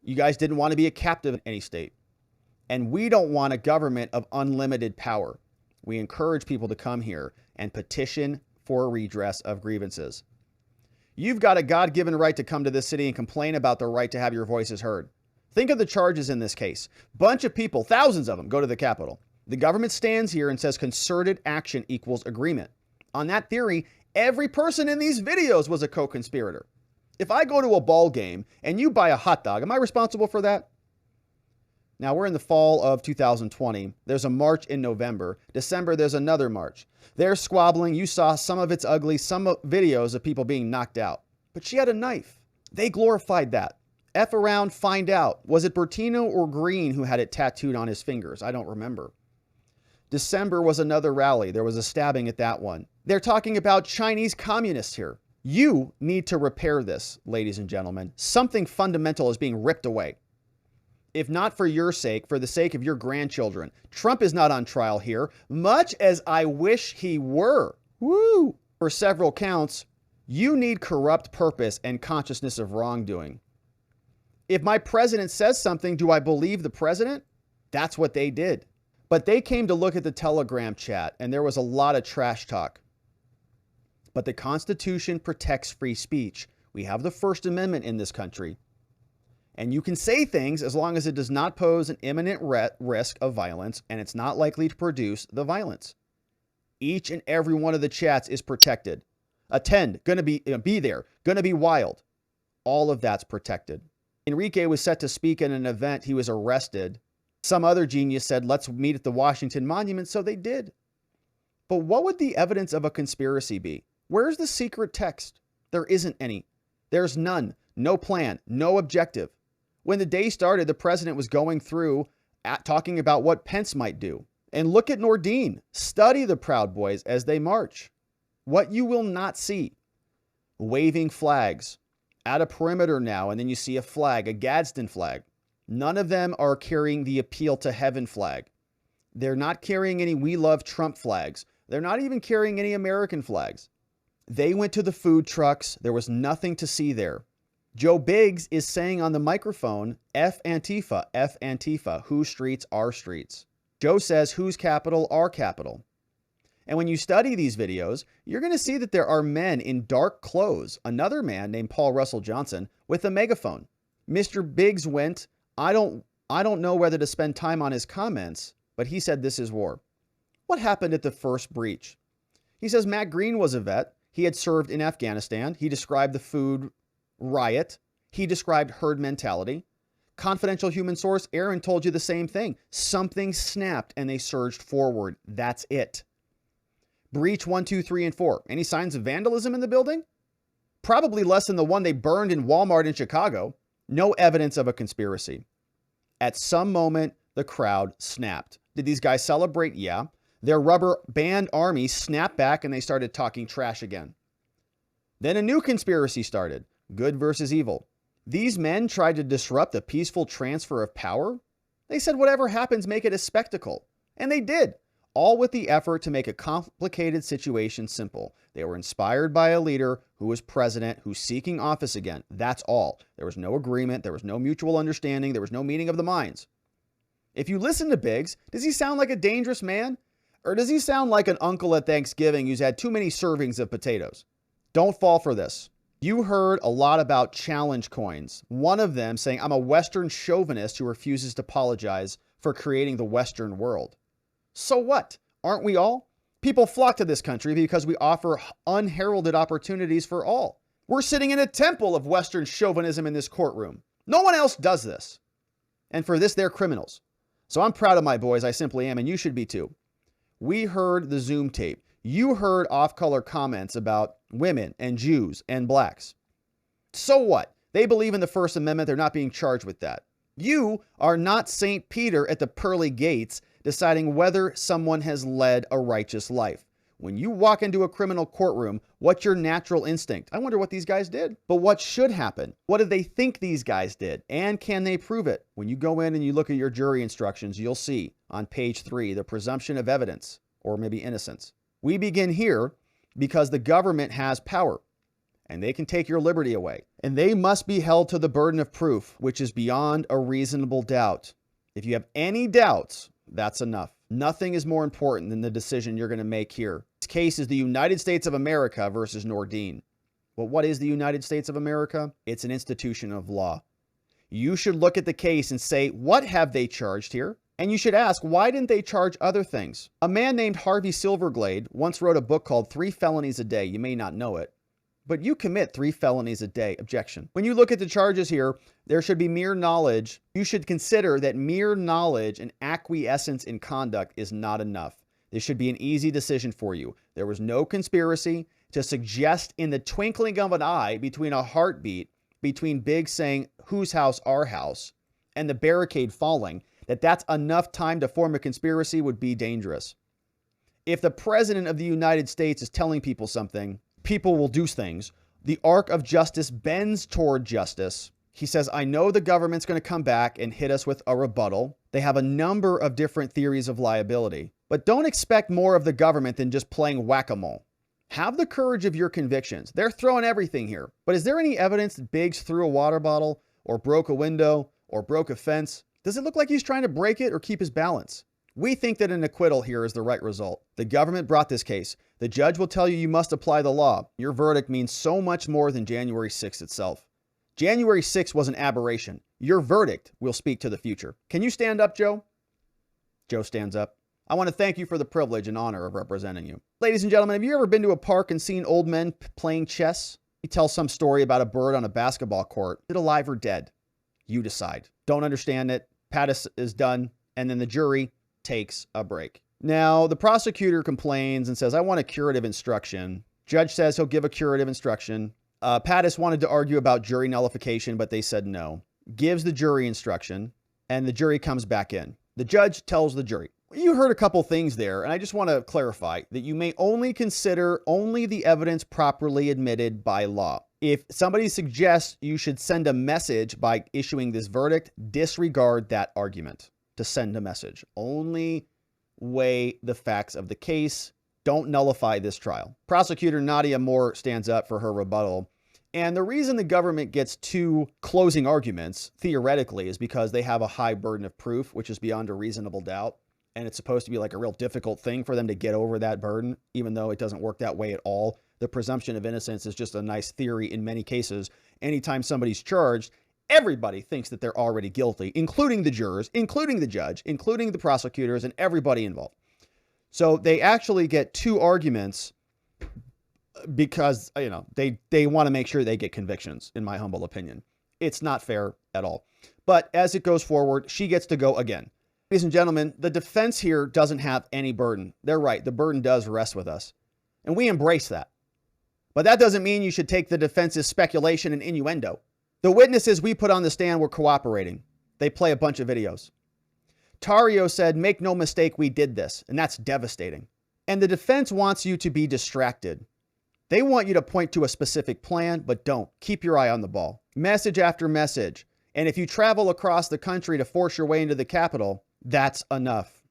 Speaker 1: You guys didn't want to be a captive in any state. And we don't want a government of unlimited power. We encourage people to come here and petition for a redress of grievances. You've got a God-given right to come to this city and complain about the right to have your voices heard. Think of the charges in this case. Bunch of people, thousands of them, go to the Capitol. The government stands here and says concerted action equals agreement. On that theory, every person in these videos was a co-conspirator. If I go to a ball game and you buy a hot dog, am I responsible for that? Now, we're in the fall of 2020. There's a march in November. December, there's another march. They're squabbling. You saw some of it's ugly, some videos of people being knocked out. But she had a knife. They glorified that. F around, find out. Was it Bertino or Green who had it tattooed on his fingers? I don't remember. December was another rally. There was a stabbing at that one. They're talking about Chinese communists here. You need to repair this, ladies and gentlemen. Something fundamental is being ripped away. If not for your sake, for the sake of your grandchildren. Trump is not on trial here, much as I wish he were. Woo! For several counts, you need corrupt purpose and consciousness of wrongdoing. If my president says something, do I believe the president? That's what they did. But they came to look at the Telegram chat, and there was a lot of trash talk. But the Constitution protects free speech. We have the First Amendment in this country. And you can say things as long as it does not pose an imminent risk of violence, and it's not likely to produce the violence. Each and every one of the chats is protected. Attend, gonna be there, gonna be wild. All of that's protected. Enrique was set to speak at an event. He was arrested. Some other genius said, let's meet at the Washington Monument, so they did. But what would the evidence of a conspiracy be? Where's the secret text? There isn't any. There's none. No plan. No objective. When the day started, the president was going through talking about what Pence might do. And look at Nordine. Study the Proud Boys as they march. What you will not see. Waving flags. At a perimeter now, and then you see a flag, a Gadsden flag. None of them are carrying the Appeal to Heaven flag. They're not carrying any We Love Trump flags. They're not even carrying any American flags. They went to the food trucks. There was nothing to see there. Joe Biggs is saying on the microphone, F Antifa, whose streets, our streets. Joe says, whose capital, our capital. And when you study these videos, you're going to see that there are men in dark clothes, another man named Paul Russell Johnson, with a megaphone. Mr. Biggs went, I don't know whether to spend time on his comments, but he said this is war. What happened at the first breach? He says Matt Green was a vet. He had served in Afghanistan. He described the food riot. He described herd mentality. Confidential human source, Aaron told you the same thing. Something snapped and they surged forward. That's it. Breach 1, 2, 3, and 4. Any signs of vandalism in the building? Probably less than the one they burned in Walmart in Chicago. No evidence of a conspiracy. At some moment, the crowd snapped. Did these guys celebrate? Yeah. Their rubber band army snapped back and they started talking trash again. Then a new conspiracy started. Good versus evil. These men tried to disrupt the peaceful transfer of power. They said whatever happens, make it a spectacle. And they did. All with the effort to make a complicated situation simple. They were inspired by a leader who was president, who's seeking office again. That's all. There was no agreement. There was no mutual understanding. There was no meeting of the minds. If you listen to Biggs, does he sound like a dangerous man? Or does he sound like an uncle at Thanksgiving who's had too many servings of potatoes? Don't fall for this. You heard a lot about challenge coins. One of them saying, I'm a Western chauvinist who refuses to apologize for creating the Western world. So what? Aren't we all? People flock to this country because we offer unheralded opportunities for all. We're sitting in a temple of Western chauvinism in this courtroom. No one else does this. And for this, they're criminals. So I'm proud of my boys. I simply am, and you should be too. We heard the Zoom tape. You heard off-color comments about women and Jews and blacks. So what? They believe in the First Amendment. They're not being charged with that. You are not St. Peter at the pearly gates deciding whether someone has led a righteous life. When you walk into a criminal courtroom, what's your natural instinct? I wonder what these guys did. But what should happen? What do they think these guys did? And can they prove it? When you go in and you look at your jury instructions, you'll see on page 3, the presumption of evidence, or maybe innocence. We begin here because the government has power and they can take your liberty away. And they must be held to the burden of proof, which is beyond a reasonable doubt. If you have any doubts, that's enough. Nothing is more important than the decision you're going to make here. This case is the United States of America versus Nordine. Well, what is the United States of America? It's an institution of law. You should look at the case and say, what have they charged here? And you should ask, why didn't they charge other things? A man named Harvey Silverglade once wrote a book called 3 Felonies a Day. You may not know it, but you commit 3 felonies a day. Objection. When you look at the charges here, there should be mere knowledge. You should consider that mere knowledge and acquiescence in conduct is not enough. This should be an easy decision for you. There was no conspiracy to suggest in the twinkling of an eye between a heartbeat, between Biggs saying, whose house, our house, and the barricade falling, that's enough time to form a conspiracy would be dangerous. If the president of the United States is telling people something, people will do things. The arc of justice bends toward justice. He says, I know the government's going to come back and hit us with a rebuttal. They have a number of different theories of liability, but don't expect more of the government than just playing whack-a-mole. Have the courage of your convictions. They're throwing everything here. But is there any evidence that Biggs threw a water bottle or broke a window or broke a fence? Does it look like he's trying to break it or keep his balance? We think that an acquittal here is the right result. The government brought this case. The judge will tell you you must apply the law. Your verdict means so much more than January 6th itself. January 6th was an aberration. Your verdict will speak to the future. Can you stand up, Joe? Joe stands up. I want to thank you for the privilege and honor of representing you. Ladies and gentlemen, have you ever been to a park and seen old men playing chess? You tell some story about a bird on a basketball court. Is it alive or dead? You decide. Don't understand it. Pattis is done. And then the jury takes a break. Now, the prosecutor complains and says, I want a curative instruction. Judge says he'll give a curative instruction. Pattis wanted to argue about jury nullification, but they said no. Gives the jury instruction, and the jury comes back in. The judge tells the jury. You heard a couple things there, and I just want to clarify that you may only consider only the evidence properly admitted by law. If somebody suggests you should send a message by issuing this verdict, disregard that argument to send a message. Only weigh the facts of the case. Don't nullify this trial. Prosecutor Nadia Moore stands up for her rebuttal. And the reason the government gets 2 closing arguments, theoretically, is because they have a high burden of proof, which is beyond a reasonable doubt. and it's supposed to be like a real difficult thing for them to get over that burden, even though it doesn't work that way at all. The presumption of innocence is just a nice theory in many cases. Anytime somebody's charged, everybody thinks that they're already guilty, including the jurors, including the judge, including the prosecutors, and everybody involved. So they actually get 2 arguments because, they want to make sure they get convictions, in my humble opinion. It's not fair at all. But as it goes forward, she gets to go again. Ladies and gentlemen, the defense here doesn't have any burden. They're right. The burden does rest with us. And we embrace that. But that doesn't mean you should take the defense's speculation and innuendo. The witnesses we put on the stand were cooperating. They play a bunch of videos. Tario said, "Make no mistake, we did this." And that's devastating. And the defense wants you to be distracted. They want you to point to a specific plan, but don't. Keep your eye on the ball. Message after message. And if you travel across the country to force your way into the Capitol, that's enough.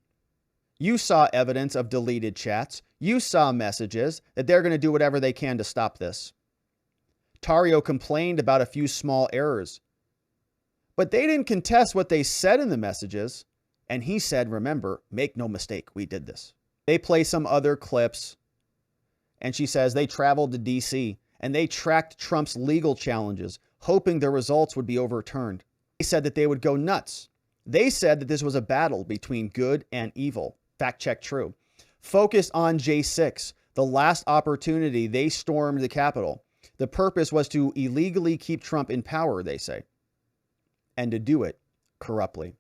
Speaker 1: You saw evidence of deleted chats. You saw messages that they're going to do whatever they can to stop this. Tario complained about a few small errors, but they didn't contest what they said in the messages. And he said, "Remember, make no mistake, we did this." They play some other clips, and she says they traveled to DC and they tracked Trump's legal challenges, hoping their results would be overturned. They said that they would go nuts. They said that this was a battle between good and evil. Fact check true. Focused on J6, the last opportunity they stormed the Capitol. The purpose was to illegally keep Trump in power, they say, and to do it corruptly.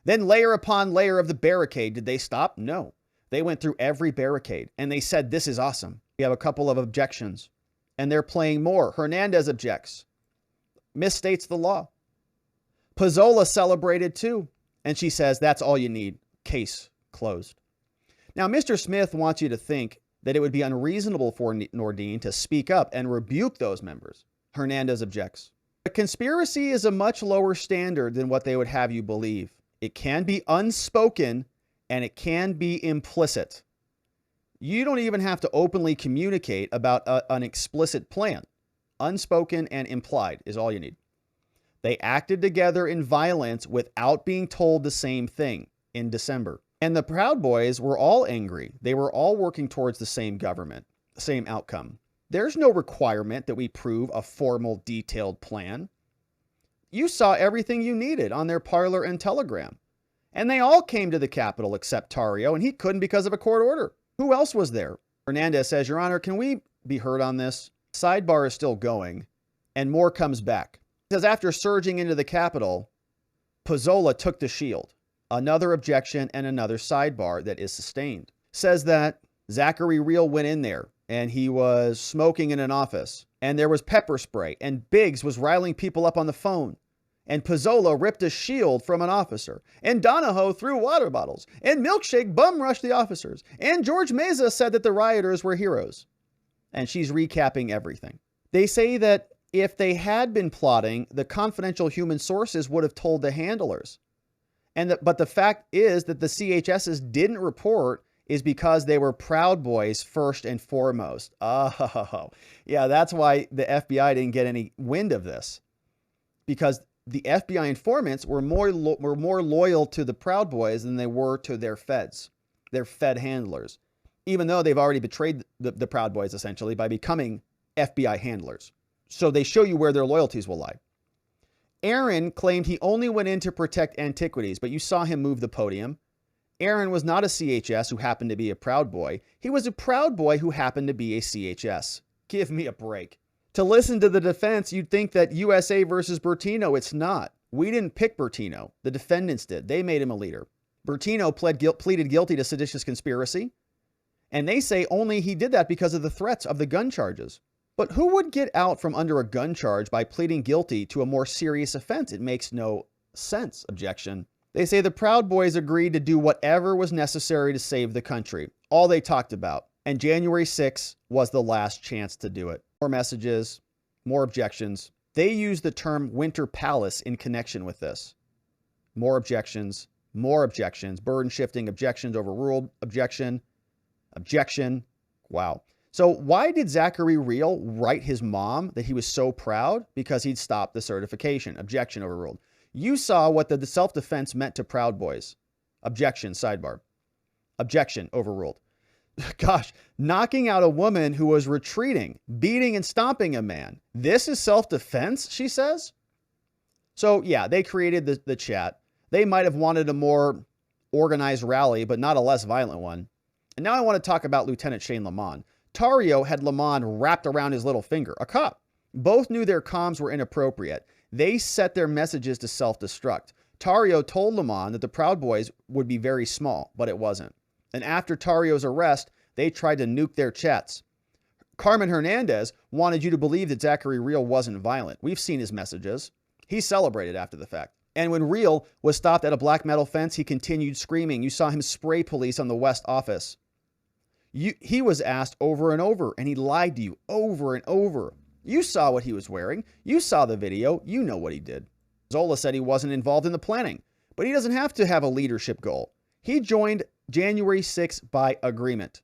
Speaker 1: Then layer upon layer of the barricade. Did they stop? No. They went through every barricade and they said, "This is awesome." We have a couple of objections and they're playing more. Hernandez objects, misstates the law. Pizzola celebrated too. And she says, "That's all you need. Case closed." Now, Mr. Smith wants you to think that it would be unreasonable for Nordine to speak up and rebuke those members. Hernandez objects. A conspiracy is a much lower standard than what they would have you believe. It can be unspoken and it can be implicit. You don't even have to openly communicate about an explicit plan. Unspoken and implied is all you need. They acted together in violence without being told the same thing in December. And the Proud Boys were all angry. They were all working towards the same government, the same outcome. There's no requirement that we prove a formal, detailed plan. You saw everything you needed on their Parler and Telegram. And they all came to the Capitol except Tario, and he couldn't because of a court order. Who else was there? Hernandez says, "Your Honor, can we be heard on this?" Sidebar is still going, and more comes back. He says, after surging into the Capitol, Pizzola took the shield. Another objection and another sidebar that is sustained. Says that Zachary Real went in there and he was smoking in an office and there was pepper spray and Biggs was riling people up on the phone and Pizzola ripped a shield from an officer and Donahoe threw water bottles and Milkshake bum rushed the officers and George Meza said that the rioters were heroes. And she's recapping everything. They say that if they had been plotting, the confidential human sources would have told the handlers. But the fact is that the CHSs didn't report is because they were Proud Boys first and foremost. Oh, yeah, that's why the FBI didn't get any wind of this. Because the FBI informants were more loyal to the Proud Boys than they were to their feds, their Fed handlers, even though they've already betrayed the Proud Boys essentially by becoming FBI handlers. So they show you where their loyalties will lie. Aaron claimed he only went in to protect antiquities, but you saw him move the podium. Aaron was not a CHS who happened to be a Proud Boy. He was a Proud Boy who happened to be a CHS. Give me a break. To listen to the defense, you'd think that USA versus Bertino. It's not. We didn't pick Bertino. The defendants did. They made him a leader. Bertino pleaded guilty to seditious conspiracy. And they say only he did that because of the threats of the gun charges. But who would get out from under a gun charge by pleading guilty to a more serious offense? It makes no sense. Objection. They say the Proud Boys agreed to do whatever was necessary to save the country. All they talked about. And January 6th was the last chance to do it. More messages, more objections. They use the term Winter Palace in connection with this. More objections, burden shifting, objections overruled, objection. Wow. So why did Zachary Real write his mom that he was so proud? Because he'd stopped the certification. Objection overruled. You saw what the self-defense meant to Proud Boys. Objection, sidebar. Objection, overruled. Gosh, knocking out a woman who was retreating, beating and stomping a man. This is self-defense, she says? So yeah, they created the chat. They might have wanted a more organized rally, but not a less violent one. And now I want to talk about Lieutenant Shane Lamond. Tario had Lamond wrapped around his little finger, a cop. Both knew their comms were inappropriate. They set their messages to self-destruct. Tario told Lamond that the Proud Boys would be very small, but it wasn't. And after Tario's arrest, they tried to nuke their chats. Carmen Hernandez wanted you to believe that Zachary Real wasn't violent. We've seen his messages. He celebrated after the fact. And when Real was stopped at a black metal fence, he continued screaming. You saw him spray police on the West office. He was asked over and over, and he lied to you over and over. You saw what he was wearing. You saw the video. You know what he did. Zola said he wasn't involved in the planning, but he doesn't have to have a leadership goal. He joined January 6th by agreement,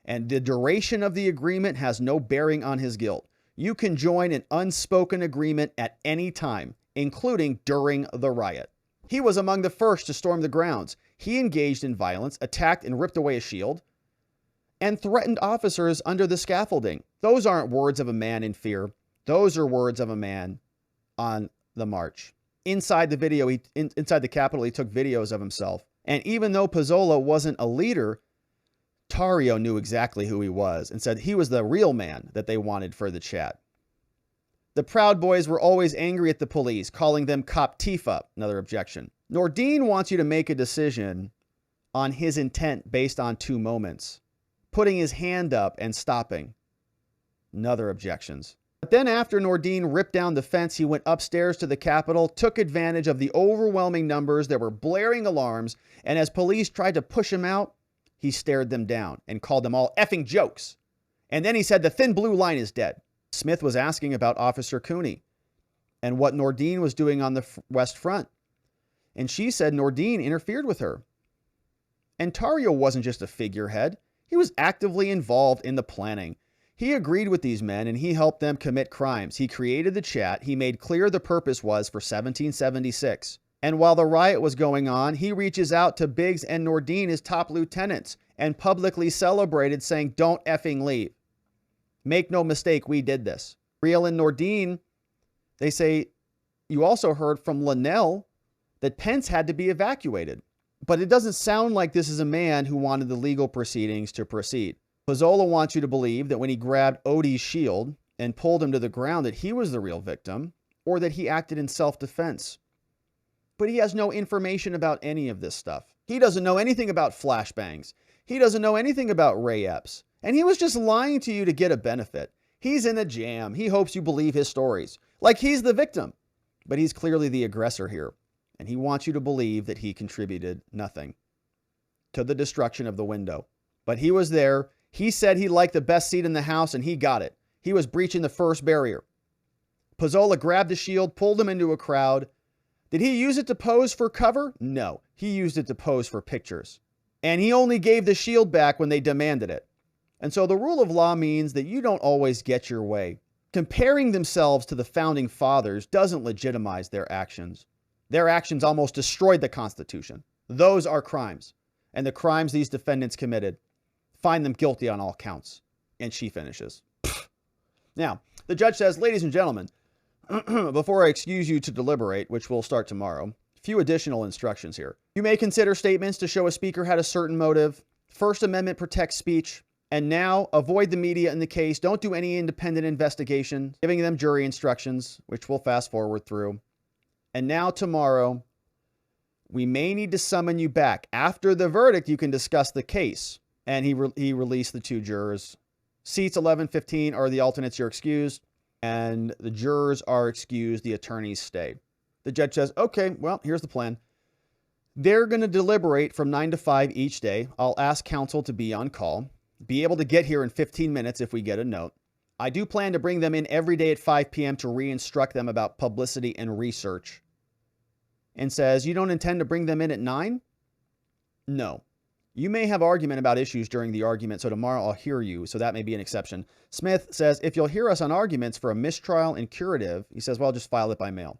Speaker 1: and the duration of the agreement has no bearing on his guilt. You can join an unspoken agreement at any time, including during the riot. He was among the first to storm the grounds. He engaged in violence, attacked and ripped away a shield, and threatened officers under the scaffolding. Those aren't words of a man in fear. Those are words of a man on the march. Inside the video, inside the Capitol, he took videos of himself. And even though Pizzola wasn't a leader, Tario knew exactly who he was and said he was the real man that they wanted for the chat. The Proud Boys were always angry at the police, calling them Cop Tifa, another objection. Nordine wants you to make a decision on his intent based on 2 moments. Putting his hand up and stopping. Another objections. But then after Nordine ripped down the fence, he went upstairs to the Capitol, took advantage of the overwhelming numbers that were blaring alarms, and as police tried to push him out, he stared them down and called them all effing jokes. And then he said the thin blue line is dead. Smith was asking about Officer Cooney and what Nordine was doing on the West Front. And she said Nordine interfered with her. And Tario wasn't just a figurehead. He was actively involved in the planning. He agreed with these men and he helped them commit crimes. He created the chat. He made clear the purpose was for 1776. And while the riot was going on, he reaches out to Biggs and Nordine as top lieutenants and publicly celebrated, saying, don't effing leave. Make no mistake, we did this. Real and Nordine, they say, you also heard from Linnell that Pence had to be evacuated. But it doesn't sound like this is a man who wanted the legal proceedings to proceed. Pizzola wants you to believe that when he grabbed Odie's shield and pulled him to the ground that he was the real victim, or that he acted in self-defense. But he has no information about any of this stuff. He doesn't know anything about flashbangs. He doesn't know anything about Ray Epps. And he was just lying to you to get a benefit. He's in a jam. He hopes you believe his stories. Like he's the victim. But he's clearly the aggressor here. And he wants you to believe that he contributed nothing to the destruction of the window. But he was there. He said he liked the best seat in the house, and he got it. He was breaching the first barrier. Pizzola grabbed the shield, pulled him into a crowd. Did he use it to pose for cover? No. He used it to pose for pictures. And he only gave the shield back when they demanded it. And so the rule of law means that you don't always get your way. Comparing themselves to the founding fathers doesn't legitimize their actions. Their actions almost destroyed the Constitution. Those are crimes. And the crimes these defendants committed, find them guilty on all counts. And she finishes. Now, the judge says, ladies and gentlemen, before I excuse you to deliberate, which will start tomorrow, a few additional instructions here. You may consider statements to show a speaker had a certain motive. First Amendment protects speech. And now, avoid the media in the case. Don't do any independent investigation, giving them jury instructions, which we'll fast forward through. And now tomorrow, we may need to summon you back. After the verdict, you can discuss the case. And he released the 2 jurors. Seats 11, 15 are the alternates. You're excused. And the jurors are excused. The attorneys stay. The judge says, okay, well, here's the plan. They're going to deliberate from 9 to 5 each day. I'll ask counsel to be on call. Be able to get here in 15 minutes if we get a note. I do plan to bring them in every day at 5 p.m. to re-instruct them about publicity and research. And says, you don't intend to bring them in at 9? No. You may have argument about issues during the argument, so tomorrow I'll hear you, so that may be an exception. Smith says, if you'll hear us on arguments for a mistrial and curative, he says, well, I'll just file it by mail.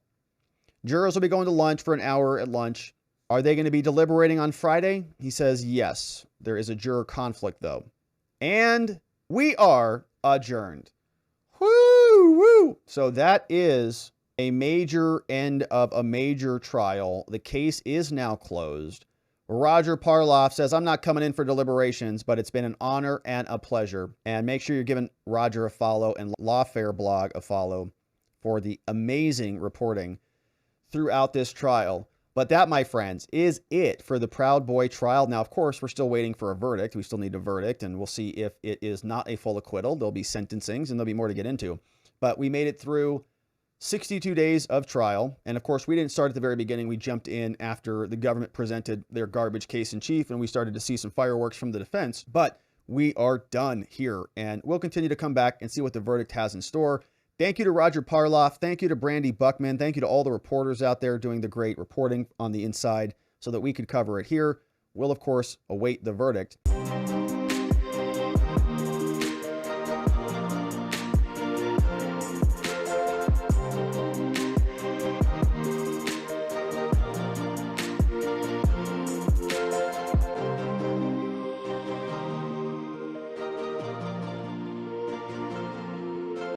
Speaker 1: Jurors will be going to lunch for an hour at lunch. Are they going to be deliberating on Friday? He says yes. There is a juror conflict, though. And we are adjourned. Woo, woo. So that is a major end of a major trial. The case is now closed. Roger Parloff says, I'm not coming in for deliberations, but it's been an honor and a pleasure. And make sure you're giving Roger a follow and Lawfare blog a follow for the amazing reporting throughout this trial. But that, my friends, is it for the Proud Boy trial. Now, of course, we're still waiting for a verdict. We still need a verdict, and we'll see if it is not a full acquittal. There'll be sentencings, and there'll be more to get into. But we made it through 62 days of trial. And of course, we didn't start at the very beginning. We jumped in after the government presented their garbage case in chief, and we started to see some fireworks from the defense. But we are done here, and we'll continue to come back and see what the verdict has in store. Thank you to Roger Parloff. Thank you to Brandy Buckman. Thank you to all the reporters out there doing the great reporting on the inside so that we could cover it here. We'll, of course, await the verdict.